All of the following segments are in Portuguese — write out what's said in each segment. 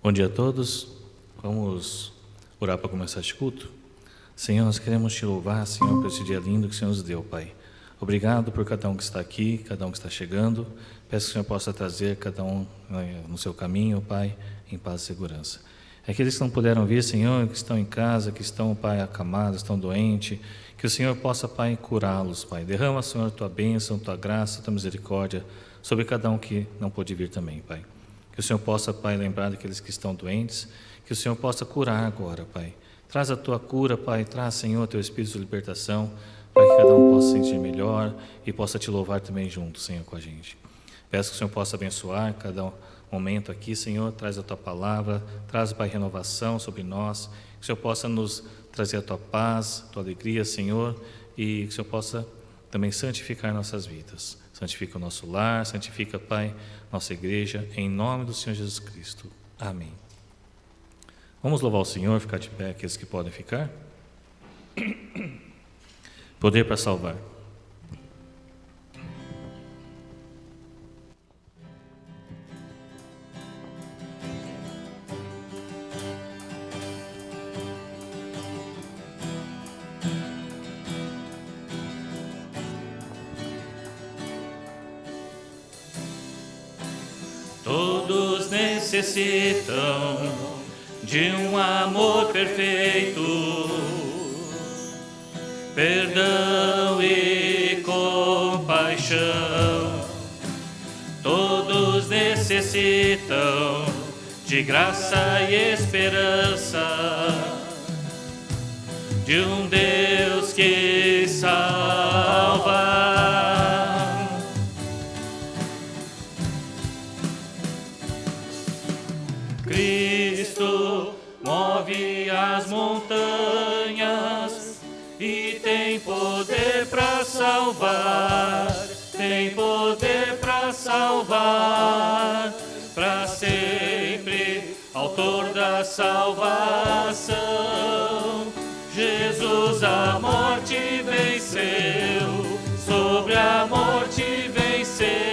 Bom dia a todos. Vamos orar para começar este culto? Senhor, nós queremos te louvar, Senhor, por esse dia lindo que o Senhor nos deu, Pai. Obrigado por cada um que está aqui, cada um que está chegando. Peço que o Senhor possa trazer cada um no seu caminho, Pai, em paz e segurança. Aqueles que não puderam vir, Senhor, que estão em casa, que estão, Pai, acamados, estão doentes, que o Senhor possa, Pai, curá-los, Pai. Derrama, Senhor, tua bênção, tua graça, tua misericórdia sobre cada um que não pôde vir também, Pai. Que o Senhor possa, Pai, lembrar daqueles que estão doentes, que o Senhor possa curar agora, Pai. Traz a tua cura, Pai, traz, Senhor, teu espírito de libertação, para que cada um possa se sentir melhor e possa te louvar também junto, Senhor, com a gente. Peço que o Senhor possa abençoar cada momento aqui, Senhor, traz a tua palavra, traz, Pai, renovação sobre nós, que o Senhor possa nos trazer a tua paz, a tua alegria, Senhor, e que o Senhor possa também santificar nossas vidas. Santifica o nosso lar, santifica, Pai, nossa igreja, em nome do Senhor Jesus Cristo. Amém. Vamos louvar o Senhor, ficar de pé, aqueles que podem ficar. Poder para salvar. Todos necessitam de um amor perfeito, perdão e compaixão. Todos necessitam de graça e esperança, de um Deus que salva. Cristo move as montanhas e tem poder para salvar, tem poder para salvar, para sempre, autor da salvação. Jesus a morte venceu, sobre a morte venceu.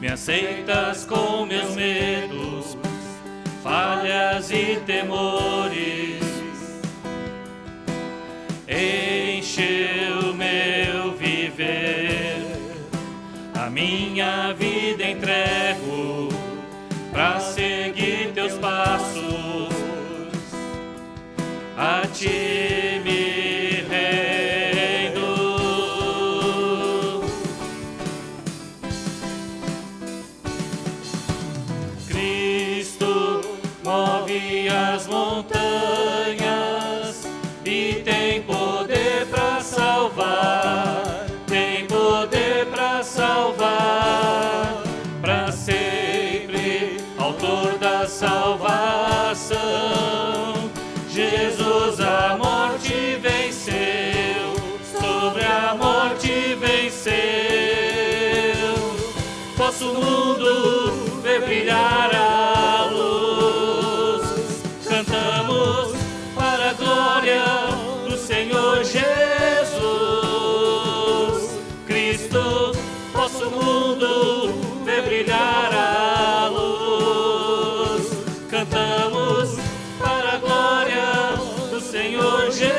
Me aceitas com meus medos, falhas e temores, encheu meu viver, a minha vida entrego pra seguir teus passos, a ti me rendo. Cristo move as montanhas e tem poder para salvar, tem poder para salvar, para sempre, autor da salvação. Jesus a morte venceu, sobre a morte venceu. Posso o mundo ver brilhar a luz, cantamos para a glória do Senhor Jesus. Cristo, posso o mundo ver brilhar a luz, cantamos para a glória do Senhor Jesus.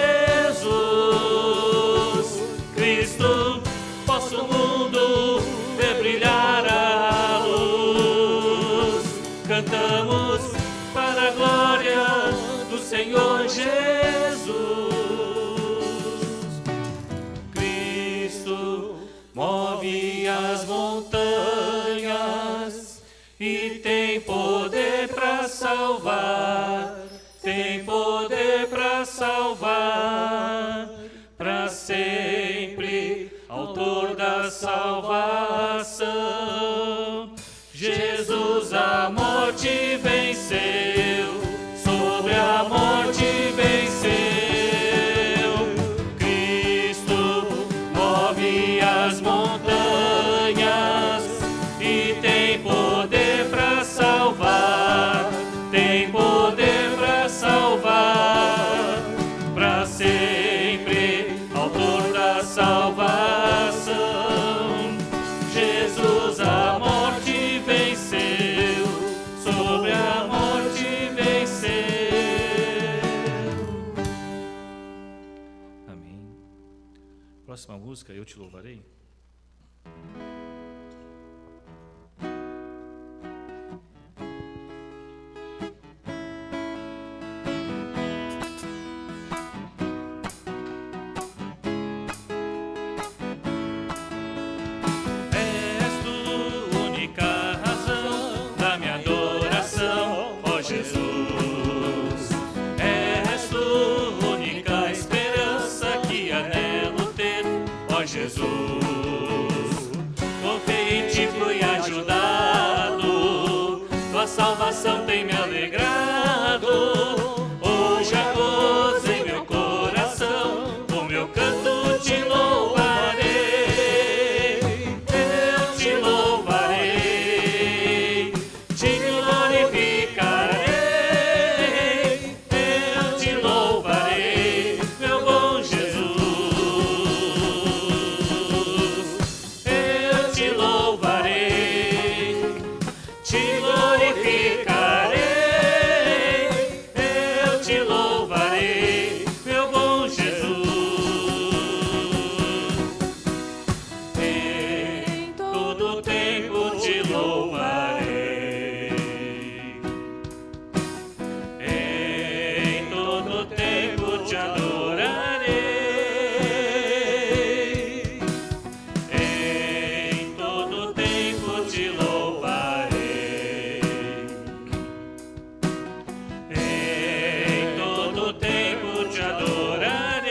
Cristo, posso o mundo ver brilhar a luz, cantamos para a glória do Senhor Jesus. Cristo move as montanhas e tem poder para salvar, tem poder para salvar, para sempre, autor da salvação. Jesus a morte venceu, sobre a morte venceu. Cristo move as montanhas e tem poder para salvar, Próxima música, Eu Te Louvarei. És tu, única razão da minha adoração, ó Jesus. És tu, única esperança que anelo ter, ó Jesus. Confiei em ti, fui ajudado, tua salvação tem me alegrado. Hoje há gozo em meu coração, com meu canto te louvarei. Eu te louvarei, te glorificarei. Eu te louvarei, meu bom Jesus. Eu te louvarei, te glorificarei. Eu te louvarei, meu bom Jesus. Em todo tempo te louvarei. Em todo tempo te adorarei. Em todo tempo te louvarei. Em todo tempo te adorarei.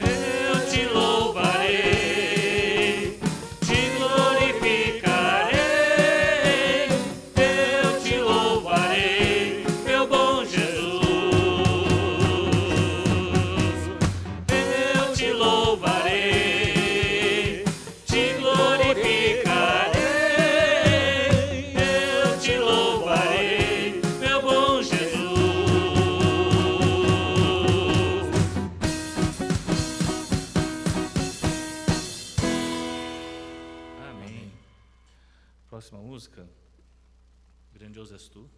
Eu te louvarei, te glorificarei. Eu te louvarei, meu bom Jesus. Eu te louvarei, te glorificarei. Eu te louvarei, meu bom Jesus. Amém. Próxima música, Grandioso És Tu.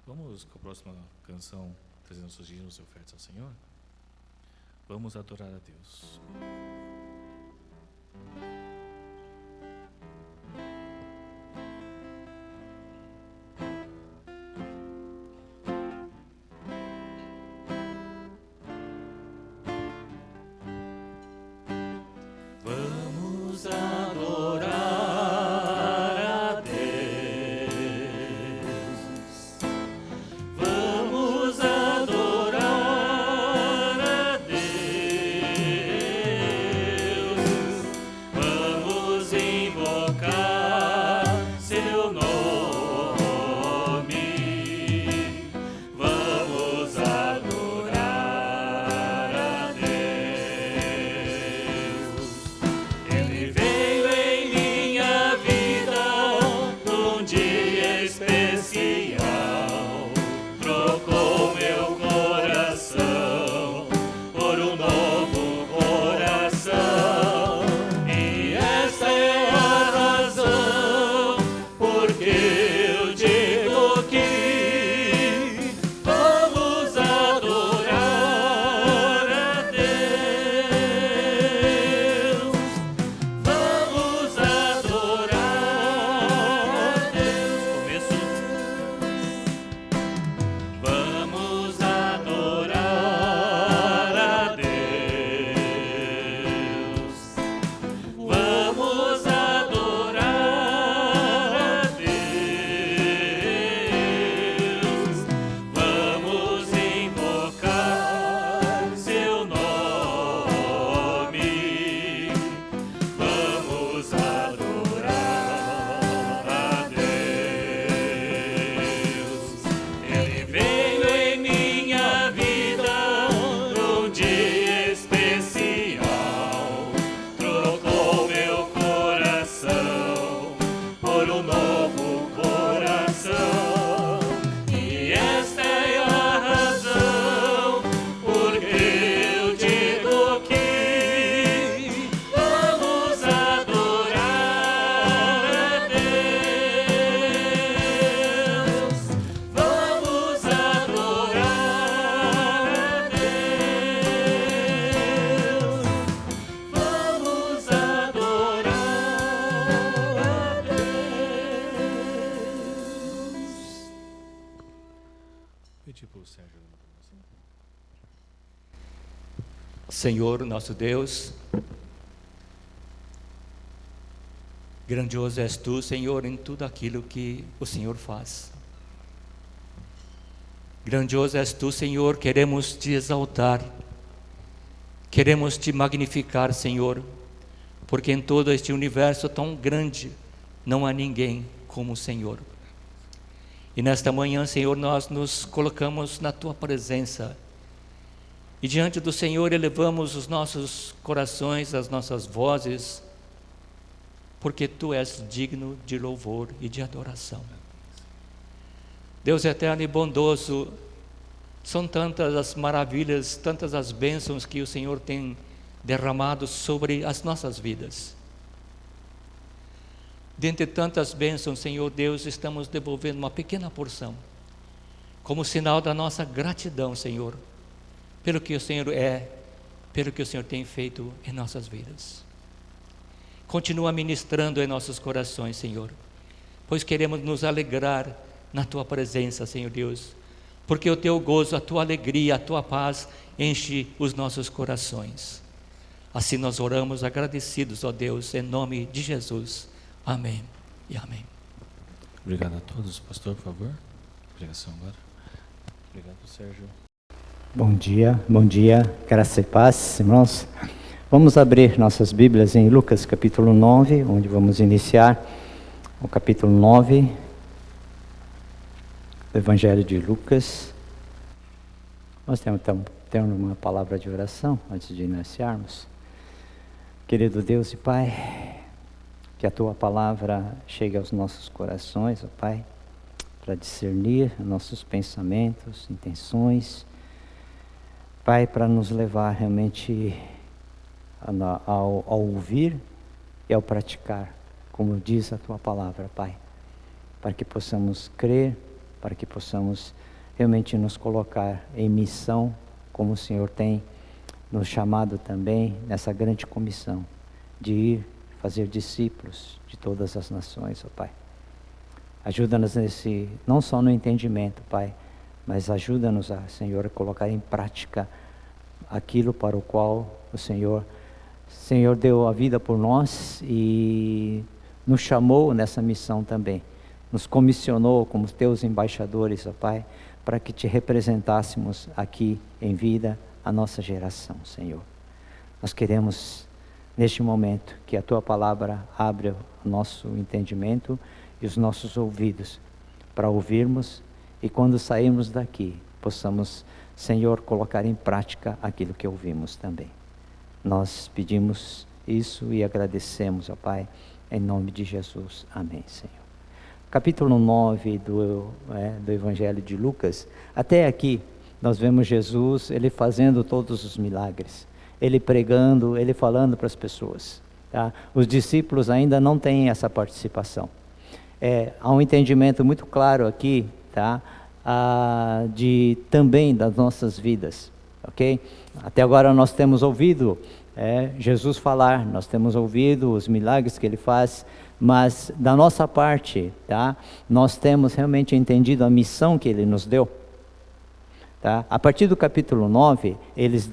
Vamos com a próxima canção, trazendo nossos dízimos e ofertas ao Senhor. Vamos adorar a Deus. Vamos adorar a Deus. Vamos adorar a Deus. Vamos invocar seu nome. Vamos adorar a Deus. Ele veio em minha vida num dia especial, trocou meu coração por um novo coração, e essa é a razão porque eu digo que vamos adorar a Deus. Vamos adorar a Deus. Começo. Vamos adorar a Deus. Vamos adorar a Deus. Vamos invocar seu nome. Vamos adorar a Deus. Ele veio em minha vida num dia especial, trocou meu coração por um novo coração, e esta é a razão porque eu digo que vamos adorar a Deus. Vamos adorar a Deus. Vamos adorar a Deus. Pedir para o Sérgio. Senhor, nosso Deus, grandioso és tu, Senhor, em tudo aquilo que o Senhor faz. Grandioso és tu, Senhor, queremos te exaltar, queremos te magnificar, Senhor, porque em todo este universo tão grande não há ninguém como o Senhor. E nesta manhã, Senhor, nós nos colocamos na tua presença e diante do Senhor elevamos os nossos corações, as nossas vozes, porque tu és digno de louvor e de adoração. Deus eterno e bondoso, são tantas as maravilhas, tantas as bênçãos que o Senhor tem derramado sobre as nossas vidas. Dentre tantas bênçãos, Senhor Deus, estamos devolvendo uma pequena porção, como sinal da nossa gratidão, Senhor, pelo que o Senhor é, pelo que o Senhor tem feito em nossas vidas. Continua ministrando em nossos corações, Senhor, pois queremos nos alegrar na tua presença, Senhor Deus, porque o teu gozo, a tua alegria, a tua paz enche os nossos corações. Assim nós oramos agradecidos, ó Deus, em nome de Jesus. Amém e amém. Obrigado a todos. Pastor, por favor. Pregação agora. Obrigado, Sérgio. Bom dia, graça e paz, irmãos. Vamos abrir nossas Bíblias em Lucas capítulo 9, onde vamos iniciar o capítulo 9 do Evangelho de Lucas. Nós temos uma palavra de oração antes de iniciarmos. Querido Deus e Pai, que a Tua palavra chegue aos nossos corações, ó Pai, para discernir nossos pensamentos, intenções, Pai, para nos levar realmente ao ouvir e ao praticar, como diz a Tua palavra, Pai, para que possamos crer para que possamos realmente nos colocar em missão, como o Senhor tem nos chamado também nessa grande comissão, de ir fazer discípulos de todas as nações, ó Pai. Ajuda-nos não só no entendimento, Pai, mas ajuda-nos, Senhor, a colocar em prática aquilo para o qual o Senhor deu a vida por nós e nos chamou nessa missão também. Nos comissionou como teus embaixadores, ó Pai, para que te representássemos aqui em vida a nossa geração, Senhor. Nós queremos, neste momento, que a tua palavra abra o nosso entendimento e os nossos ouvidos para ouvirmos, e quando sairmos daqui, possamos, Senhor, colocar em prática aquilo que ouvimos também. Nós pedimos isso e agradecemos, ó Pai, em nome de Jesus. Amém, Senhor. Capítulo 9 do Evangelho de Lucas. Até aqui, nós vemos Jesus, ele fazendo todos os milagres. Ele pregando, ele falando para as pessoas. Tá? Os discípulos ainda não têm essa participação. Há um entendimento muito claro aqui, tá? Também das nossas vidas, ok? Até agora nós temos ouvido Jesus falar, nós temos ouvido os milagres que ele faz, mas da nossa parte, tá? Nós temos realmente entendido a missão que ele nos deu. Tá? A partir do capítulo 9, eles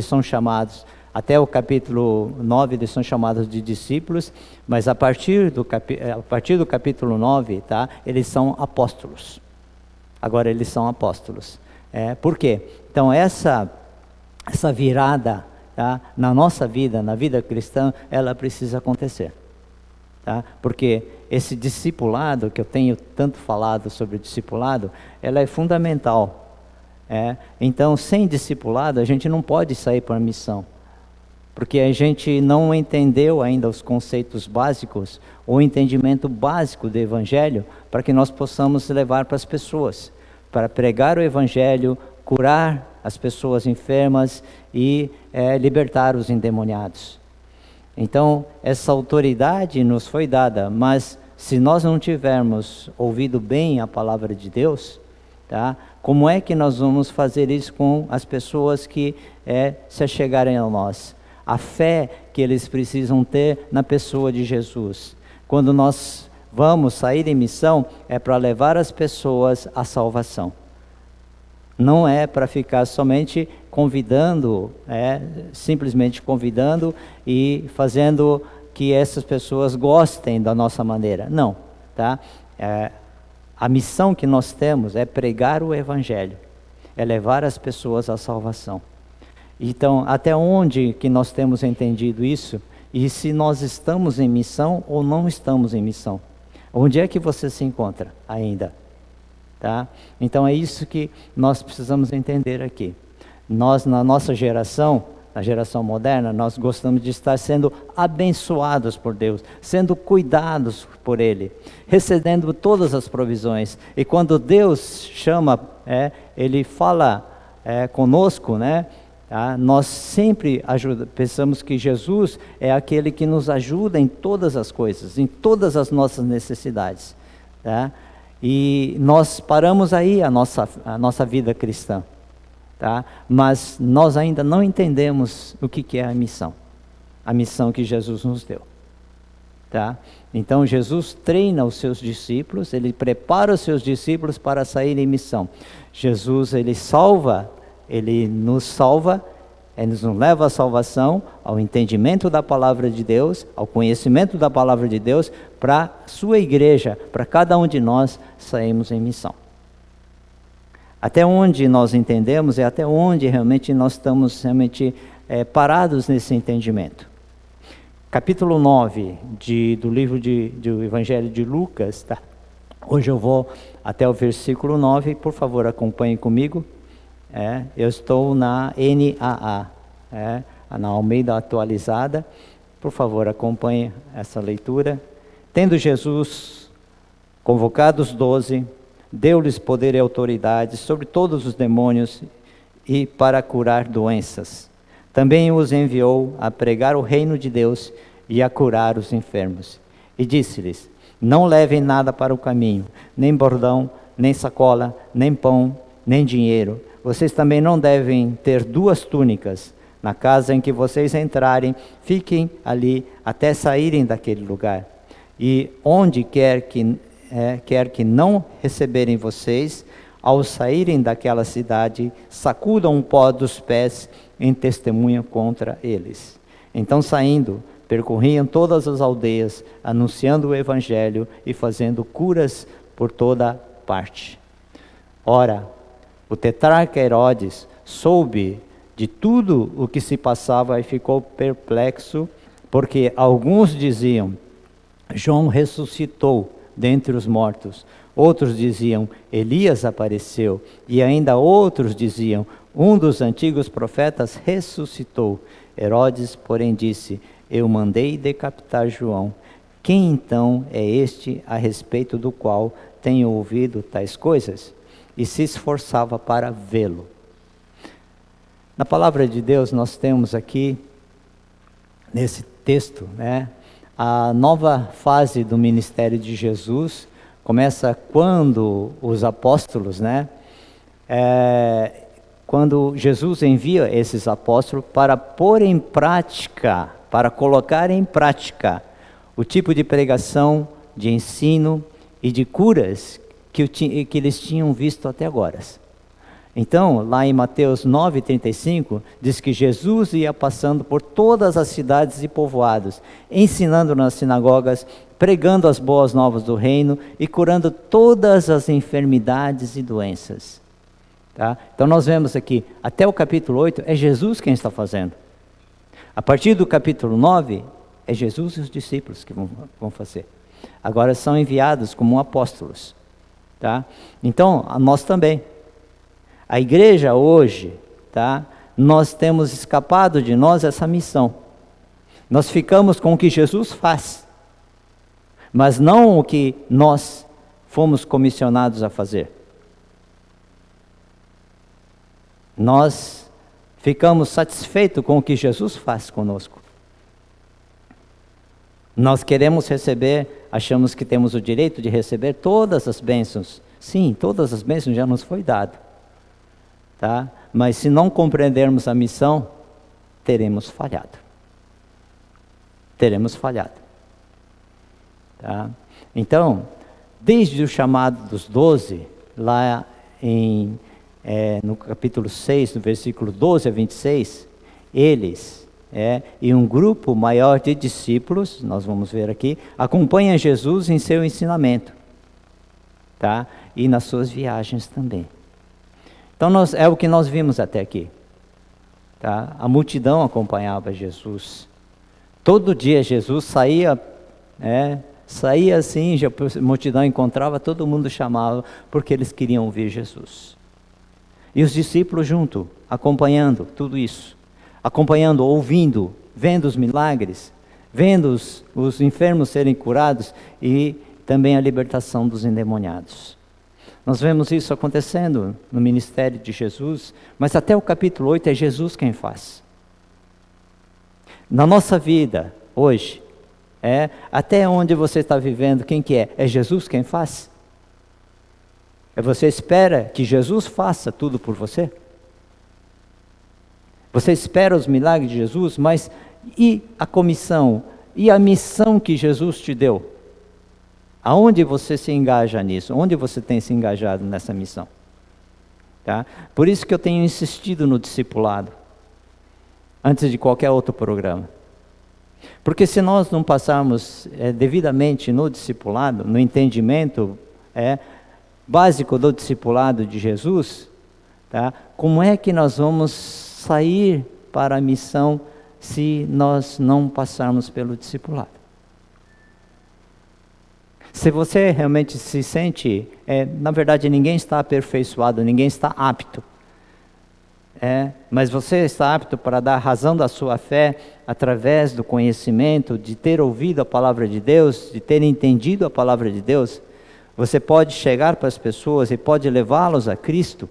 são chamados, até o capítulo 9 eles são chamados de discípulos, mas a partir do capítulo 9, tá? Eles são apóstolos. Agora eles são apóstolos. Por quê? Então essa virada, tá? Na nossa vida, na vida cristã, ela precisa acontecer. Tá? Porque esse discipulado, que eu tenho tanto falado sobre o discipulado, ela é fundamental. Então, sem discipulado, a gente não pode sair para a missão. Porque a gente não entendeu ainda os conceitos básicos, o entendimento básico do Evangelho, para que nós possamos levar para as pessoas, para pregar o Evangelho, curar as pessoas enfermas e libertar os endemoniados. Então, essa autoridade nos foi dada, mas se nós não tivermos ouvido bem a palavra de Deus, tá? Como é que nós vamos fazer isso com as pessoas que se achegarem a nós? A fé que eles precisam ter na pessoa de Jesus. Quando nós vamos sair em missão, é para levar as pessoas à salvação. Não é para ficar somente convidando, simplesmente convidando e fazendo que essas pessoas gostem da nossa maneira. Não, tá? A missão que nós temos é pregar o Evangelho, é levar as pessoas à salvação. Então, até onde que nós temos entendido isso? E se nós estamos em missão ou não estamos em missão? Onde é que você se encontra ainda? Tá? Então é isso que nós precisamos entender aqui. Nós, na nossa geração, na geração moderna, nós gostamos de estar sendo abençoados por Deus, sendo cuidados por Ele, recebendo todas as provisões. E quando Deus chama, Ele fala conosco, né? Tá? Nós sempre pensamos que Jesus é aquele que nos ajuda em todas as coisas, em todas as nossas necessidades. Tá? E nós paramos aí a nossa vida cristã, tá? Mas nós ainda não entendemos o que é a missão que Jesus nos deu. Tá? Então Jesus treina os seus discípulos, ele prepara os seus discípulos para sair em missão. Jesus, ele nos salva, ele nos leva à salvação, ao entendimento da palavra de Deus, ao conhecimento da palavra de Deus, para a sua igreja, para cada um de nós sairmos em missão. Até onde nós entendemos é até onde realmente nós estamos parados nesse entendimento. Capítulo 9 do livro do Evangelho de Lucas, tá? Hoje eu vou até o versículo 9, por favor acompanhe comigo. Eu estou na NAA, na Almeida Atualizada. Por favor, acompanhe essa leitura. Tendo Jesus convocado os 12, deu-lhes poder e autoridade sobre todos os demônios e para curar doenças. Também os enviou a pregar o reino de Deus e a curar os enfermos. E disse-lhes: Não levem nada para o caminho, nem bordão, nem sacola, nem pão, nem dinheiro. Vocês também não devem ter 2 túnicas. Na casa em que vocês entrarem, fiquem ali até saírem daquele lugar. E onde quer que não receberem vocês, ao saírem daquela cidade, sacudam o pó dos pés em testemunho contra eles. Então, saindo, percorriam todas as aldeias, anunciando o evangelho e fazendo curas por toda parte. Ora, o tetrarca Herodes soube de tudo o que se passava e ficou perplexo, porque alguns diziam: João ressuscitou dentre os mortos. Outros diziam: Elias apareceu. E ainda outros diziam: um dos antigos profetas ressuscitou. Herodes, porém, disse: eu mandei decapitar João. Quem então é este a respeito do qual tenho ouvido tais coisas? E se esforçava para vê-lo. Na palavra de Deus nós temos aqui, nesse texto, a nova fase do ministério de Jesus começa quando os apóstolos, quando Jesus envia esses apóstolos para pôr em prática, para colocar em prática o tipo de pregação, de ensino e de curas que eles tinham visto até agora. Então, lá em Mateus 9,35, diz que Jesus ia passando por todas as cidades e povoados, ensinando nas sinagogas, pregando as boas novas do reino e curando todas as enfermidades e doenças. Tá? Então nós vemos aqui, até o capítulo 8, é Jesus quem está fazendo. A partir do capítulo 9, é Jesus e os discípulos que vão fazer. Agora são enviados como apóstolos. Tá? Então, nós também. A igreja hoje, nós temos escapado de nós essa missão. Nós ficamos com o que Jesus faz, mas não o que nós fomos comissionados a fazer. Nós ficamos satisfeitos com o que Jesus faz conosco. Nós queremos receber, achamos que temos o direito de receber todas as bênçãos. Sim, todas as bênçãos já nos foi dado. Tá? Mas se não compreendermos a missão, teremos falhado. Teremos falhado. Tá? Então, desde o chamado dos 12, lá no capítulo 6, no versículo 12 a 26, eles e um grupo maior de discípulos, nós vamos ver aqui, acompanham Jesus em seu ensinamento, tá? E nas suas viagens também. Então é o que nós vimos até aqui. Tá? A multidão acompanhava Jesus. Todo dia Jesus saía assim, a multidão encontrava, todo mundo chamava, porque eles queriam ouvir Jesus. E os discípulos junto, acompanhando tudo isso. Acompanhando, ouvindo, vendo os milagres, vendo os enfermos serem curados e também a libertação dos endemoniados. Nós vemos isso acontecendo no ministério de Jesus, mas até o capítulo 8 é Jesus quem faz. Na nossa vida, hoje, até onde você está vivendo, quem que é? É Jesus quem faz? Você espera que Jesus faça tudo por você? Você espera os milagres de Jesus, mas e a comissão, e a missão que Jesus te deu? Aonde você se engaja nisso? Onde você tem se engajado nessa missão? Tá? Por isso que eu tenho insistido no discipulado, antes de qualquer outro programa. Porque se nós não passarmos devidamente no discipulado, no entendimento básico do discipulado de Jesus, tá? Como é que nós vamos sair para a missão se nós não passarmos pelo discipulado? Se você realmente se sente, na verdade ninguém está aperfeiçoado, ninguém está apto, mas você está apto para dar razão da sua fé através do conhecimento, de ter ouvido a palavra de Deus, de ter entendido a palavra de Deus, você pode chegar para as pessoas e pode levá-los a Cristo.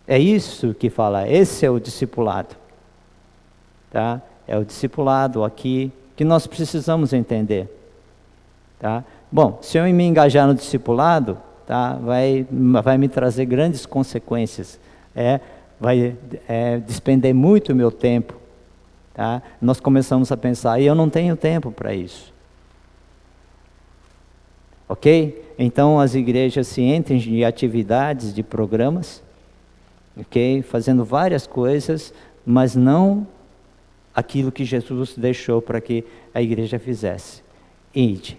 É isso que fala, esse é o discipulado. Tá? É o discipulado aqui que nós precisamos entender. Tá? Bom, se eu me engajar no discipulado, tá, vai me trazer grandes consequências. Vai despender muito o meu tempo. Tá? Nós começamos a pensar, e eu não tenho tempo para isso. Ok? Então as igrejas se entram de atividades, de programas, ok? Fazendo várias coisas, mas não aquilo que Jesus deixou para que a igreja fizesse. Ide,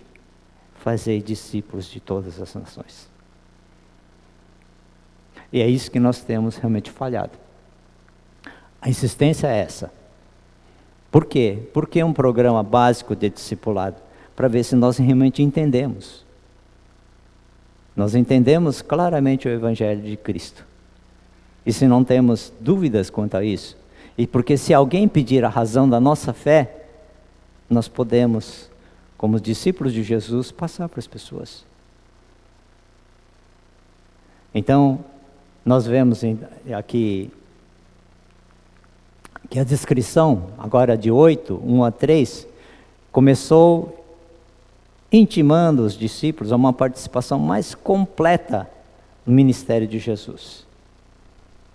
fazei discípulos de todas as nações. E é isso que nós temos realmente falhado. A insistência é essa. Por quê? Porque é um programa básico de discipulado, para ver se nós realmente entendemos. Nós entendemos claramente o Evangelho de Cristo. E se não temos dúvidas quanto a isso, e porque se alguém pedir a razão da nossa fé, nós podemos, como discípulos de Jesus, passar para as pessoas. Então, nós vemos aqui que a descrição, agora de 8, 1 a 3, começou intimando os discípulos a uma participação mais completa no ministério de Jesus.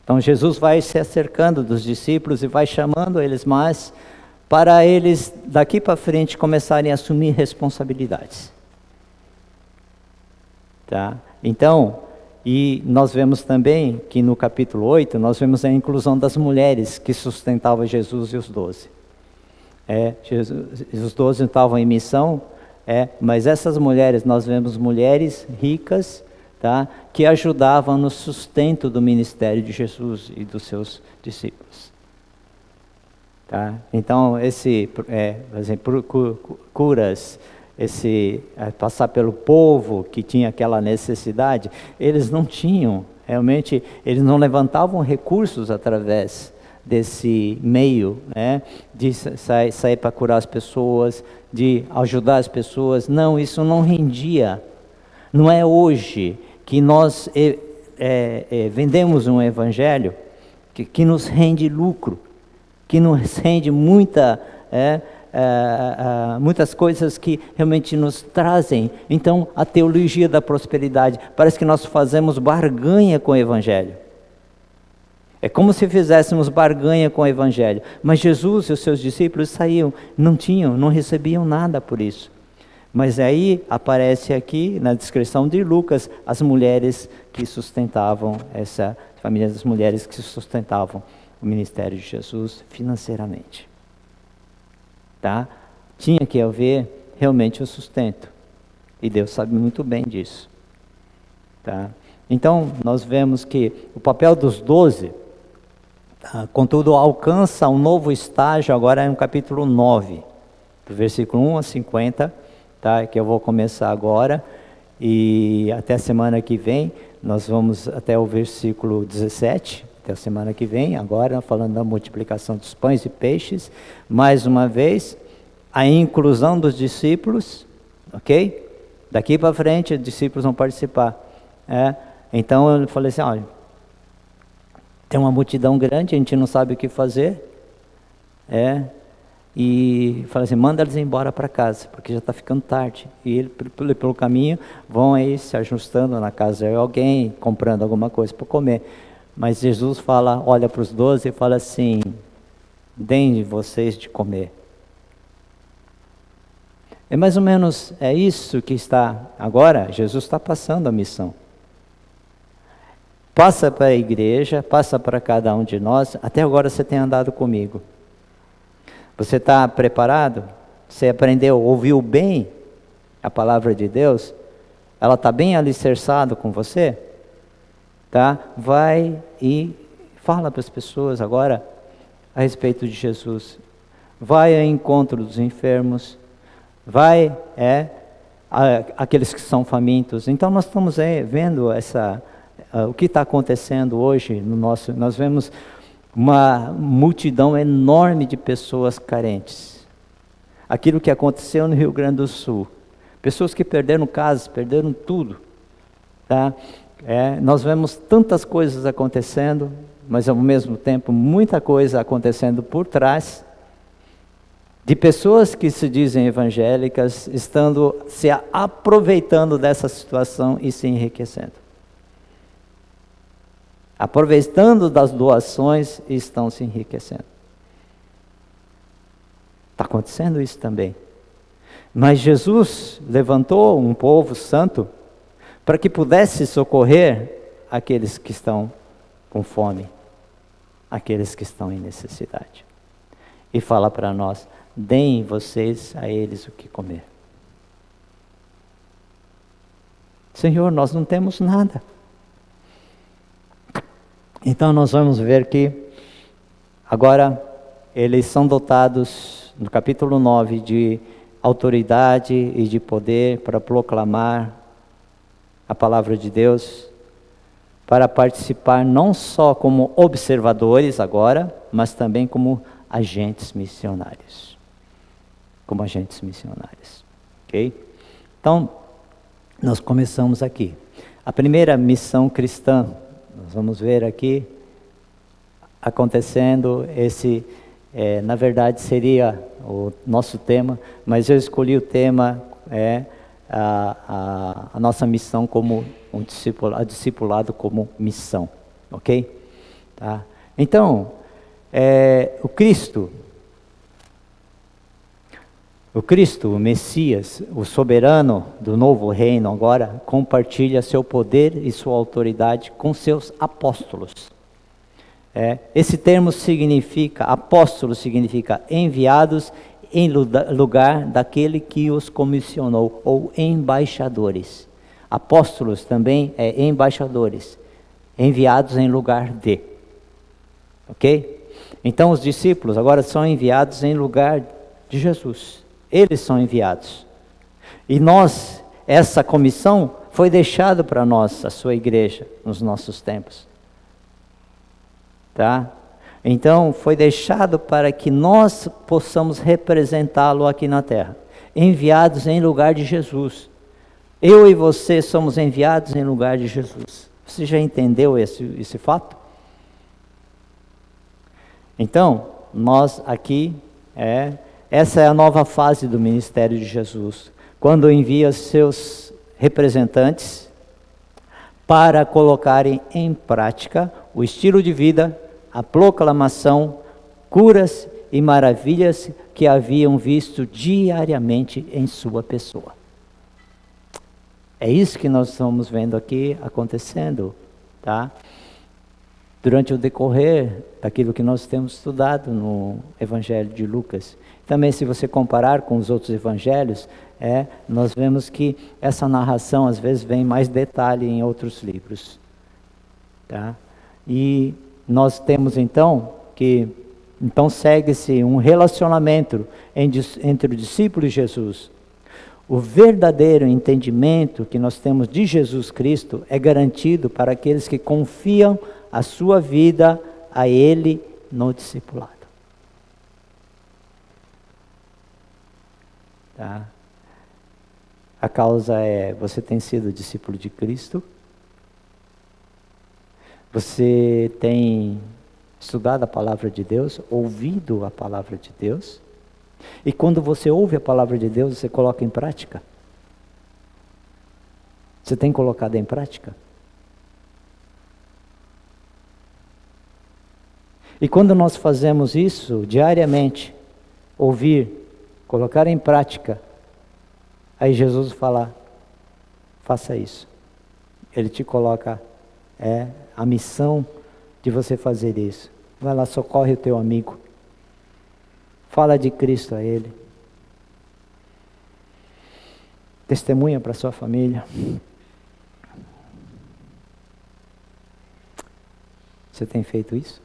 Então Jesus vai se acercando dos discípulos e vai chamando eles mais para eles daqui para frente começarem a assumir responsabilidades. Tá? Então, e nós vemos também que no capítulo 8, nós vemos a inclusão das mulheres que sustentavam Jesus e os 12. Os 12 estavam em missão, mas essas mulheres, nós vemos mulheres ricas, tá, que ajudavam no sustento do ministério de Jesus e dos seus discípulos. Tá? Então, por exemplo, curas, passar pelo povo que tinha aquela necessidade, eles não tinham, realmente, eles não levantavam recursos através desse meio, de sair para curar as pessoas, de ajudar as pessoas. Não, isso não rendia. Não é hoje que nós vendemos um evangelho que nos rende lucro, que nos rende muitas coisas que realmente nos trazem. Então, a teologia da prosperidade, parece que nós fazemos barganha com o evangelho. É como se fizéssemos barganha com o Evangelho. Mas Jesus e os seus discípulos saíam, não recebiam nada por isso. Mas aí aparece aqui, na descrição de Lucas, as mulheres que sustentavam, essa família das mulheres que sustentavam o ministério de Jesus financeiramente. Tá? Tinha que haver realmente o sustento. E Deus sabe muito bem disso. Tá? Então, nós vemos que o papel dos 12... contudo, alcança um novo estágio agora no capítulo 9, do versículo 1 a 50, tá? Que eu vou começar agora, e até a semana que vem, nós vamos até o versículo 17, até a semana que vem, agora falando da multiplicação dos pães e peixes, mais uma vez, a inclusão dos discípulos, ok? Daqui para frente, os discípulos vão participar. Então eu falei assim, olha, tem uma multidão grande, a gente não sabe o que fazer. E fala assim, manda eles embora para casa, porque já está ficando tarde. E eles, pelo caminho, vão aí se ajustando na casa de alguém, comprando alguma coisa para comer. Mas Jesus fala, olha para os 12 e fala assim, deem vocês de comer. É mais ou menos isso que está agora, Jesus está passando a missão. Passa para a igreja, passa para cada um de nós. Até agora você tem andado comigo. Você está preparado? Você aprendeu, ouviu bem a palavra de Deus? Ela está bem alicerçada com você? Tá? Vai e fala para as pessoas agora a respeito de Jesus. Vai ao encontro dos enfermos. Vai aqueles que são famintos. Então nós estamos vendo o que está acontecendo hoje nós vemos uma multidão enorme de pessoas carentes. Aquilo que aconteceu no Rio Grande do Sul, pessoas que perderam casas, perderam tudo, tá? Nós vemos tantas coisas acontecendo, mas ao mesmo tempo muita coisa acontecendo por trás, de pessoas que se dizem evangélicas, estando se aproveitando dessa situação e se enriquecendo. Aproveitando das doações e estão se enriquecendo. Está acontecendo isso também. Mas Jesus levantou um povo santo para que pudesse socorrer aqueles que estão com fome, aqueles que estão em necessidade. E fala para nós: deem vocês a eles o que comer. Senhor, nós não temos nada. Então nós vamos ver que agora eles são dotados, no capítulo 9, de autoridade e de poder para proclamar a palavra de Deus, para participar não só como observadores agora, mas também como agentes missionários. Como agentes missionários. Ok? Então, nós começamos aqui. A primeira missão cristã, nós vamos ver aqui acontecendo na verdade seria o nosso tema, mas eu escolhi o tema a nossa missão como discipulado como missão, ok? Tá? Então, o Cristo, o Messias, o soberano do novo reino agora, compartilha seu poder e sua autoridade com seus apóstolos. Esse termo significa, apóstolo significa enviados em lugar daquele que os comissionou, ou embaixadores. Apóstolos também é embaixadores, enviados em lugar de. Ok? Então os discípulos agora são enviados em lugar de Jesus. Eles são enviados. E nós, essa comissão foi deixada para nós, a sua igreja, nos nossos tempos. Tá? Então foi deixado para que nós possamos representá-lo aqui na terra, enviados em lugar de Jesus. Eu e você somos enviados em lugar de Jesus. Você já entendeu esse fato? Então, nós aqui, essa é a nova fase do ministério de Jesus, quando envia seus representantes para colocarem em prática o estilo de vida, a proclamação, curas e maravilhas que haviam visto diariamente em sua pessoa. É isso que nós estamos vendo aqui acontecendo, tá? Durante o decorrer daquilo que nós temos estudado no Evangelho de Lucas. Também, se você comparar com os outros evangelhos, nós vemos que essa narração às vezes vem mais detalhe em outros livros. Tá? E nós temos então segue-se um relacionamento entre o discípulo e Jesus. O verdadeiro entendimento que nós temos de Jesus Cristo é garantido para aqueles que confiam a sua vida a Ele no discipulado. Tá? A causa é: você tem sido discípulo de Cristo? Você tem estudado a palavra de Deus, ouvido a palavra de Deus? E quando você ouve a palavra de Deus, você coloca em prática? Você tem colocado em prática? E quando nós fazemos isso diariamente, ouvir, colocar em prática, aí Jesus fala: faça isso. Ele te coloca a missão de você fazer isso. Vai lá, socorre o teu amigo. Fala de Cristo a ele. Testemunha para sua família. Você tem feito isso?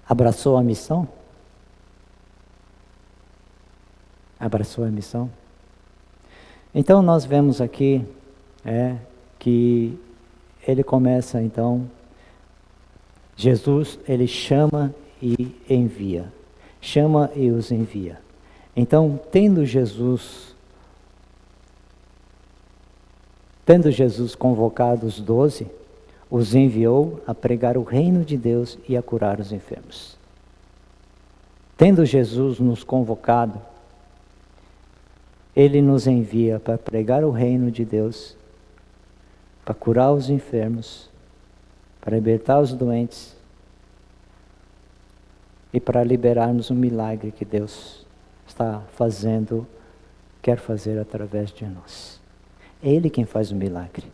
Abraçou a missão? Abraçou a missão? Então nós vemos aqui que ele começa então, Jesus, ele chama e envia. Chama e os envia. Então, tendo Jesus convocado os 12, os enviou a pregar o reino de Deus e a curar os enfermos. Tendo Jesus nos convocado, Ele nos envia para pregar o reino de Deus, para curar os enfermos, para libertar os doentes e para liberarmos um milagre que Deus está fazendo, quer fazer através de nós. É Ele quem faz o milagre.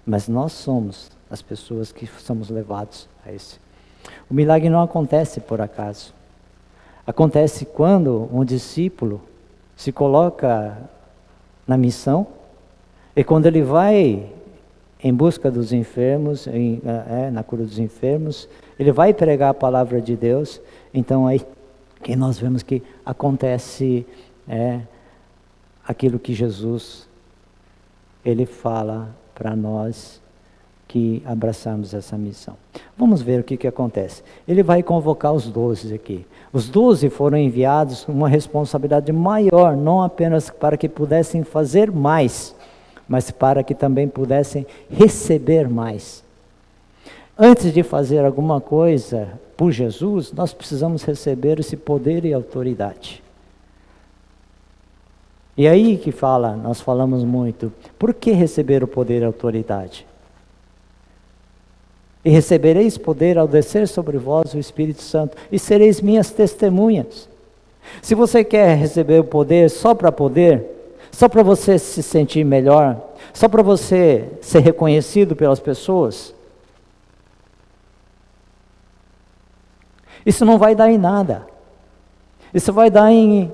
Mas nós somos as pessoas que somos levados a esse. O milagre não acontece por acaso. Acontece quando um discípulo se coloca na missão e quando ele vai em busca dos enfermos, na cura dos enfermos, ele vai pregar a palavra de Deus. Então aí que nós vemos que acontece aquilo que Jesus ele fala para nós que abraçamos essa missão. Vamos ver o que acontece. Ele vai convocar os 12 aqui. Os 12 foram enviados com uma responsabilidade maior, não apenas para que pudessem fazer mais, mas para que também pudessem receber mais. Antes de fazer alguma coisa por Jesus, nós precisamos receber esse poder e autoridade. E aí que nós falamos muito, por que receber o poder e a autoridade? E recebereis poder ao descer sobre vós o Espírito Santo, e sereis minhas testemunhas. Se você quer receber o poder só para você se sentir melhor, só para você ser reconhecido pelas pessoas, isso não vai dar em nada. Isso vai dar em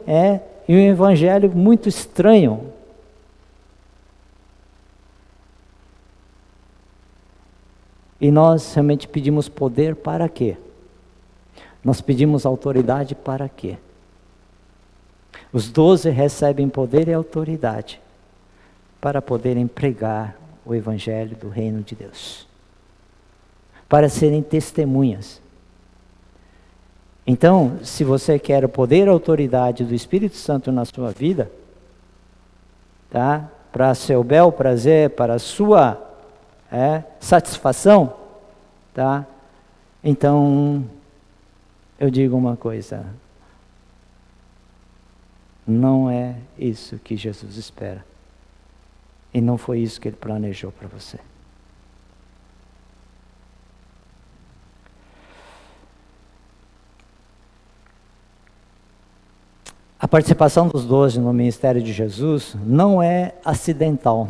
um evangelho muito estranho. E nós realmente pedimos poder para quê? Nós pedimos autoridade para quê? Os 12 recebem poder e autoridade para poderem pregar o evangelho do reino de Deus, para serem testemunhas. Então, se você quer o poder e a autoridade do Espírito Santo na sua vida, tá? Para seu bel prazer, para a sua satisfação, tá? Então, eu digo uma coisa, não é isso que Jesus espera, e não foi isso que Ele planejou para você. A participação dos 12 no ministério de Jesus não é acidental.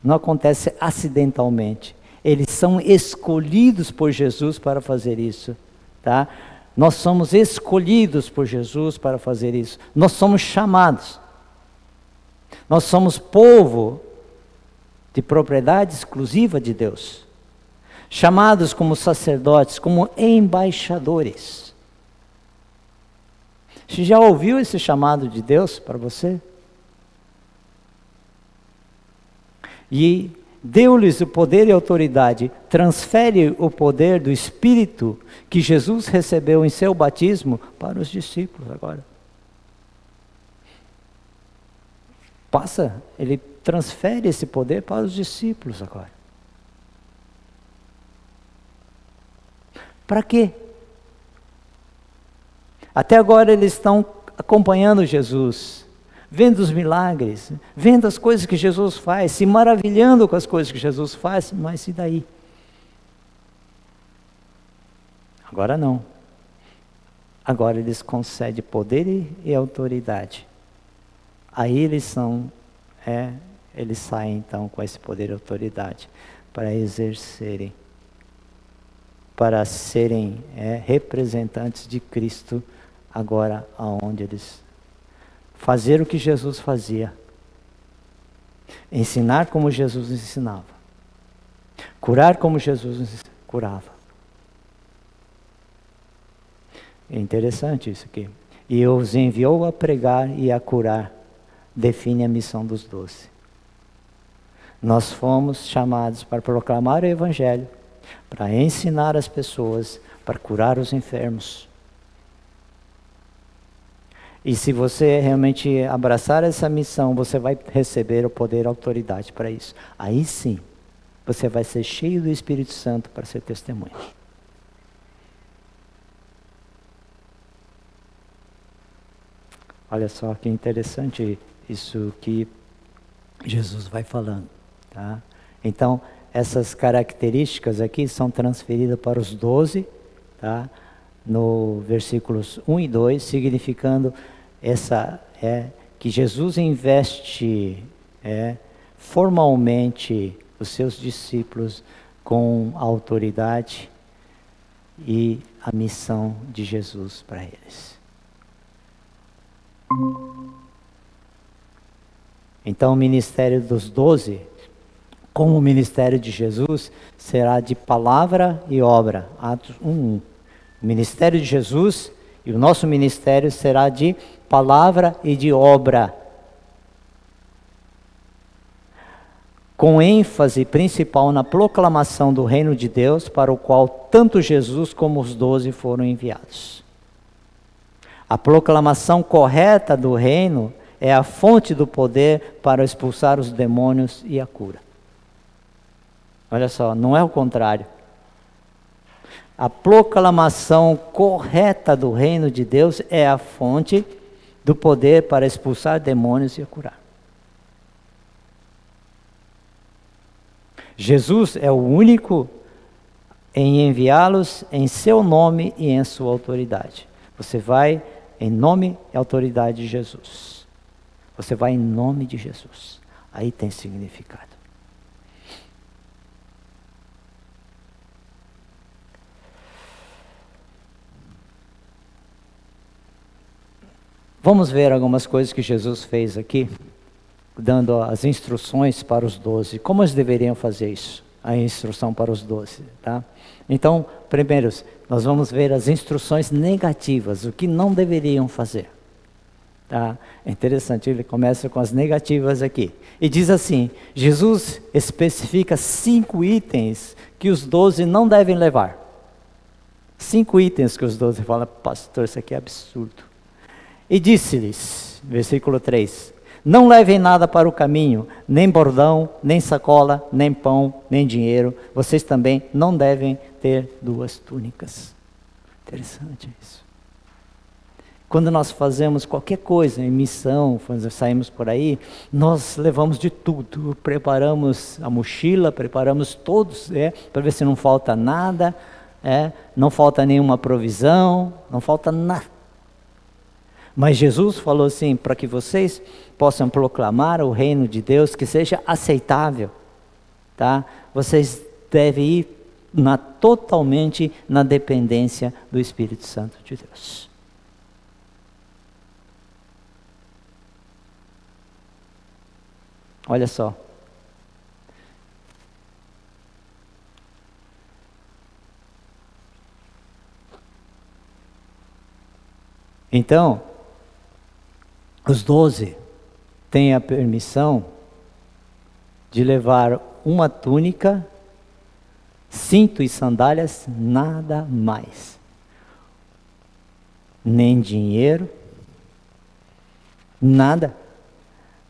Não acontece acidentalmente. Eles são escolhidos por Jesus para fazer isso, tá? Nós somos escolhidos por Jesus para fazer isso. Nós somos chamados. Nós somos povo de propriedade exclusiva de Deus. Chamados como sacerdotes, como embaixadores. Você já ouviu esse chamado de Deus para você? E deu-lhes o poder e autoridade, transfere o poder do Espírito que Jesus recebeu em seu batismo para os discípulos agora. Ele transfere esse poder para os discípulos agora. Para quê? Até agora eles estão acompanhando Jesus, vendo os milagres, vendo as coisas que Jesus faz, se maravilhando com as coisas que Jesus faz, mas e daí? Agora não. Agora eles concedem poder e autoridade. Aí eles saem então com esse poder e autoridade para exercerem, para serem representantes de Cristo agora aonde eles fazer o que Jesus fazia, ensinar como Jesus ensinava, curar como Jesus curava. É interessante isso aqui. E os enviou a pregar e a curar, define a missão dos 12. Nós fomos chamados para proclamar o Evangelho, para ensinar as pessoas, para curar os enfermos. E se você realmente abraçar essa missão, você vai receber o poder e a autoridade para isso. Aí sim, você vai ser cheio do Espírito Santo para ser testemunha. Olha só que interessante isso que Jesus vai falando, tá? Então, essas características aqui são transferidas para os 12, tá? No versículos 1 e 2, significando que Jesus investe formalmente os seus discípulos com a autoridade e a missão de Jesus para eles. Então o ministério dos 12, como o ministério de Jesus, será de palavra e obra. Atos 1:1. O ministério de Jesus e o nosso ministério será de palavra e de obra. Com ênfase principal na proclamação do reino de Deus, para o qual tanto Jesus como os 12 foram enviados. A proclamação correta do reino é a fonte do poder para expulsar os demônios e a cura. Olha só, não é o contrário. A proclamação correta do reino de Deus é a fonte do poder para expulsar demônios e a curar. Jesus é o único em enviá-los em seu nome e em sua autoridade. Você vai em nome e autoridade de Jesus. Você vai em nome de Jesus. Aí tem significado. Vamos ver algumas coisas que Jesus fez aqui, dando as instruções para os 12. Como eles deveriam fazer isso? A instrução para os 12, tá? Então, primeiro, nós vamos ver as instruções negativas, o que não deveriam fazer. Tá? É interessante, ele começa com as negativas aqui. E diz assim, Jesus especifica 5 itens que os 12 não devem levar. 5 itens que os 12 falam, pastor, isso aqui é absurdo. E disse-lhes, versículo 3, não levem nada para o caminho, nem bordão, nem sacola, nem pão, nem dinheiro. Vocês também não devem ter 2 túnicas. Interessante isso. Quando nós fazemos qualquer coisa em missão, quando saímos por aí, nós levamos de tudo. Preparamos a mochila, preparamos todos, para ver se não falta nada, não falta nenhuma provisão, não falta nada. Mas Jesus falou assim, para que vocês possam proclamar o reino de Deus, que seja aceitável, tá? Vocês devem ir totalmente na dependência do Espírito Santo de Deus. Olha só. Então, os 12 têm a permissão de levar uma túnica, cinto e sandálias, nada mais. Nem dinheiro, nada.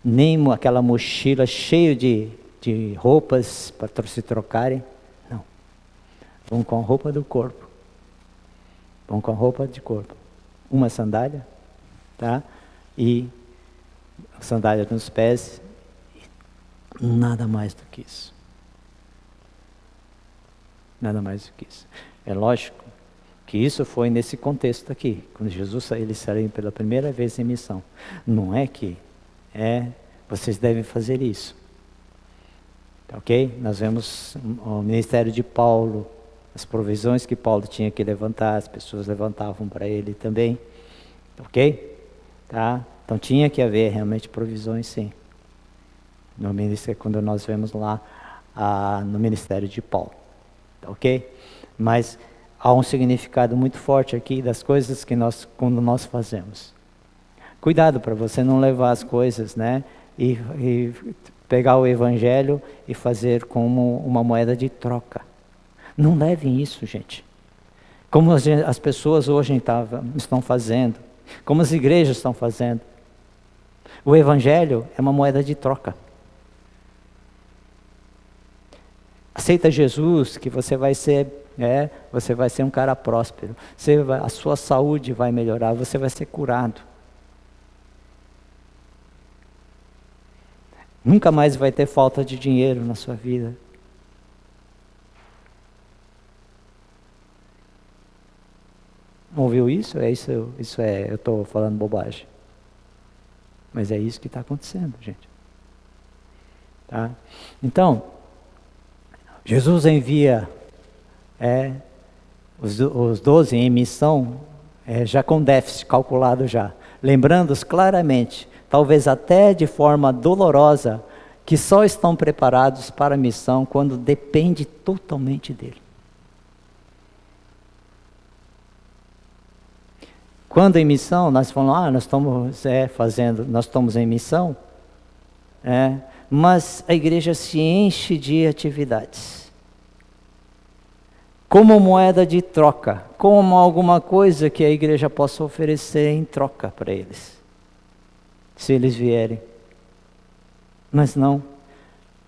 Nem aquela mochila cheia de roupas para se trocarem. Não. Vão com a roupa do corpo. Vão com a roupa de corpo. Uma sandália, tá? E sandália nos pés, nada mais do que isso. Nada mais do que isso. É lógico que isso foi nesse contexto aqui, quando Jesus ele saiu pela primeira vez em missão. Não é que vocês devem fazer isso. Ok? Nós vemos o ministério de Paulo, as provisões que Paulo tinha que levantar, as pessoas levantavam para ele também. Ok? Tá? Então tinha que haver realmente provisões, sim. No ministério, quando nós vemos lá no ministério de Paulo. Ok? Mas há um significado muito forte aqui das coisas que quando nós fazemos. Cuidado para você não levar as coisas, né? E pegar o evangelho e fazer como uma moeda de troca. Não levem isso, gente. Como as pessoas hoje estão fazendo. Como as igrejas estão fazendo. O evangelho é uma moeda de troca. Aceita Jesus, que você vai ser um cara próspero. A sua saúde vai melhorar, você vai ser curado. Nunca mais vai ter falta de dinheiro na sua vida. Ouviu isso? Eu estou falando bobagem. Mas é isso que está acontecendo, gente. Tá? Então, Jesus envia os 12 em missão, já com déficit calculado já. Lembrando-os claramente, talvez até de forma dolorosa, que só estão preparados para a missão quando depende totalmente dele. Quando em missão, nós falamos, nós estamos em missão, mas a igreja se enche de atividades. Como moeda de troca, como alguma coisa que a igreja possa oferecer em troca para eles, se eles vierem. Mas não,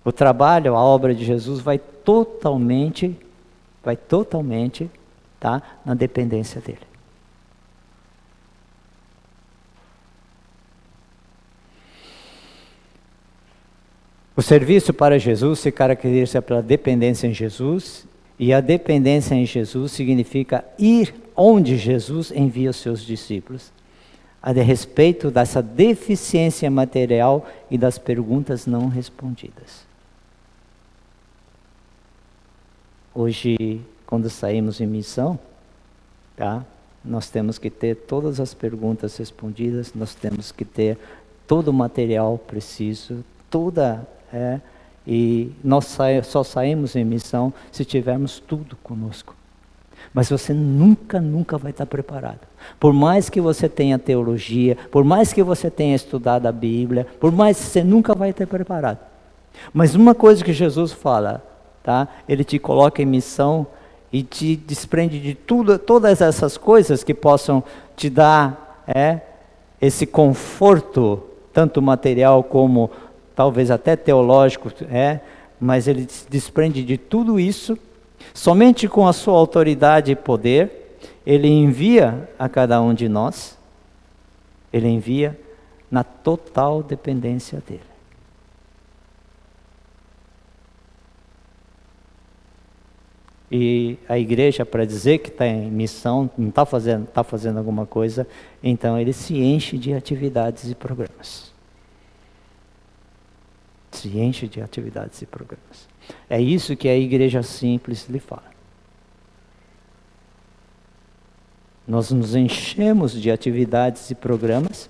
o trabalho, a obra de Jesus vai totalmente, tá, na dependência dele. O serviço para Jesus se caracteriza pela dependência em Jesus, e a dependência em Jesus significa ir onde Jesus envia os seus discípulos, a respeito dessa deficiência material e das perguntas não respondidas. Hoje, quando saímos em missão, tá? Nós temos que ter todas as perguntas respondidas, nós temos que ter todo o material preciso, e nós só saímos em missão se tivermos tudo conosco. Mas você nunca vai estar preparado. Por mais que você tenha teologia, por mais que você tenha estudado a Bíblia, por mais que você nunca vai estar preparado. Mas uma coisa que Jesus fala, tá? Ele te coloca em missão e te desprende de todas essas coisas que possam te dar esse conforto, tanto material como talvez até teológico, mas ele se desprende de tudo isso, somente com a sua autoridade e poder, ele envia a cada um de nós, ele envia na total dependência dele. E a igreja, para dizer que está em missão, não está fazendo alguma coisa, então ele se enche de atividades e programas. Se enche de atividades e programas. É isso que a igreja simples lhe fala. Nós nos enchemos de atividades e programas,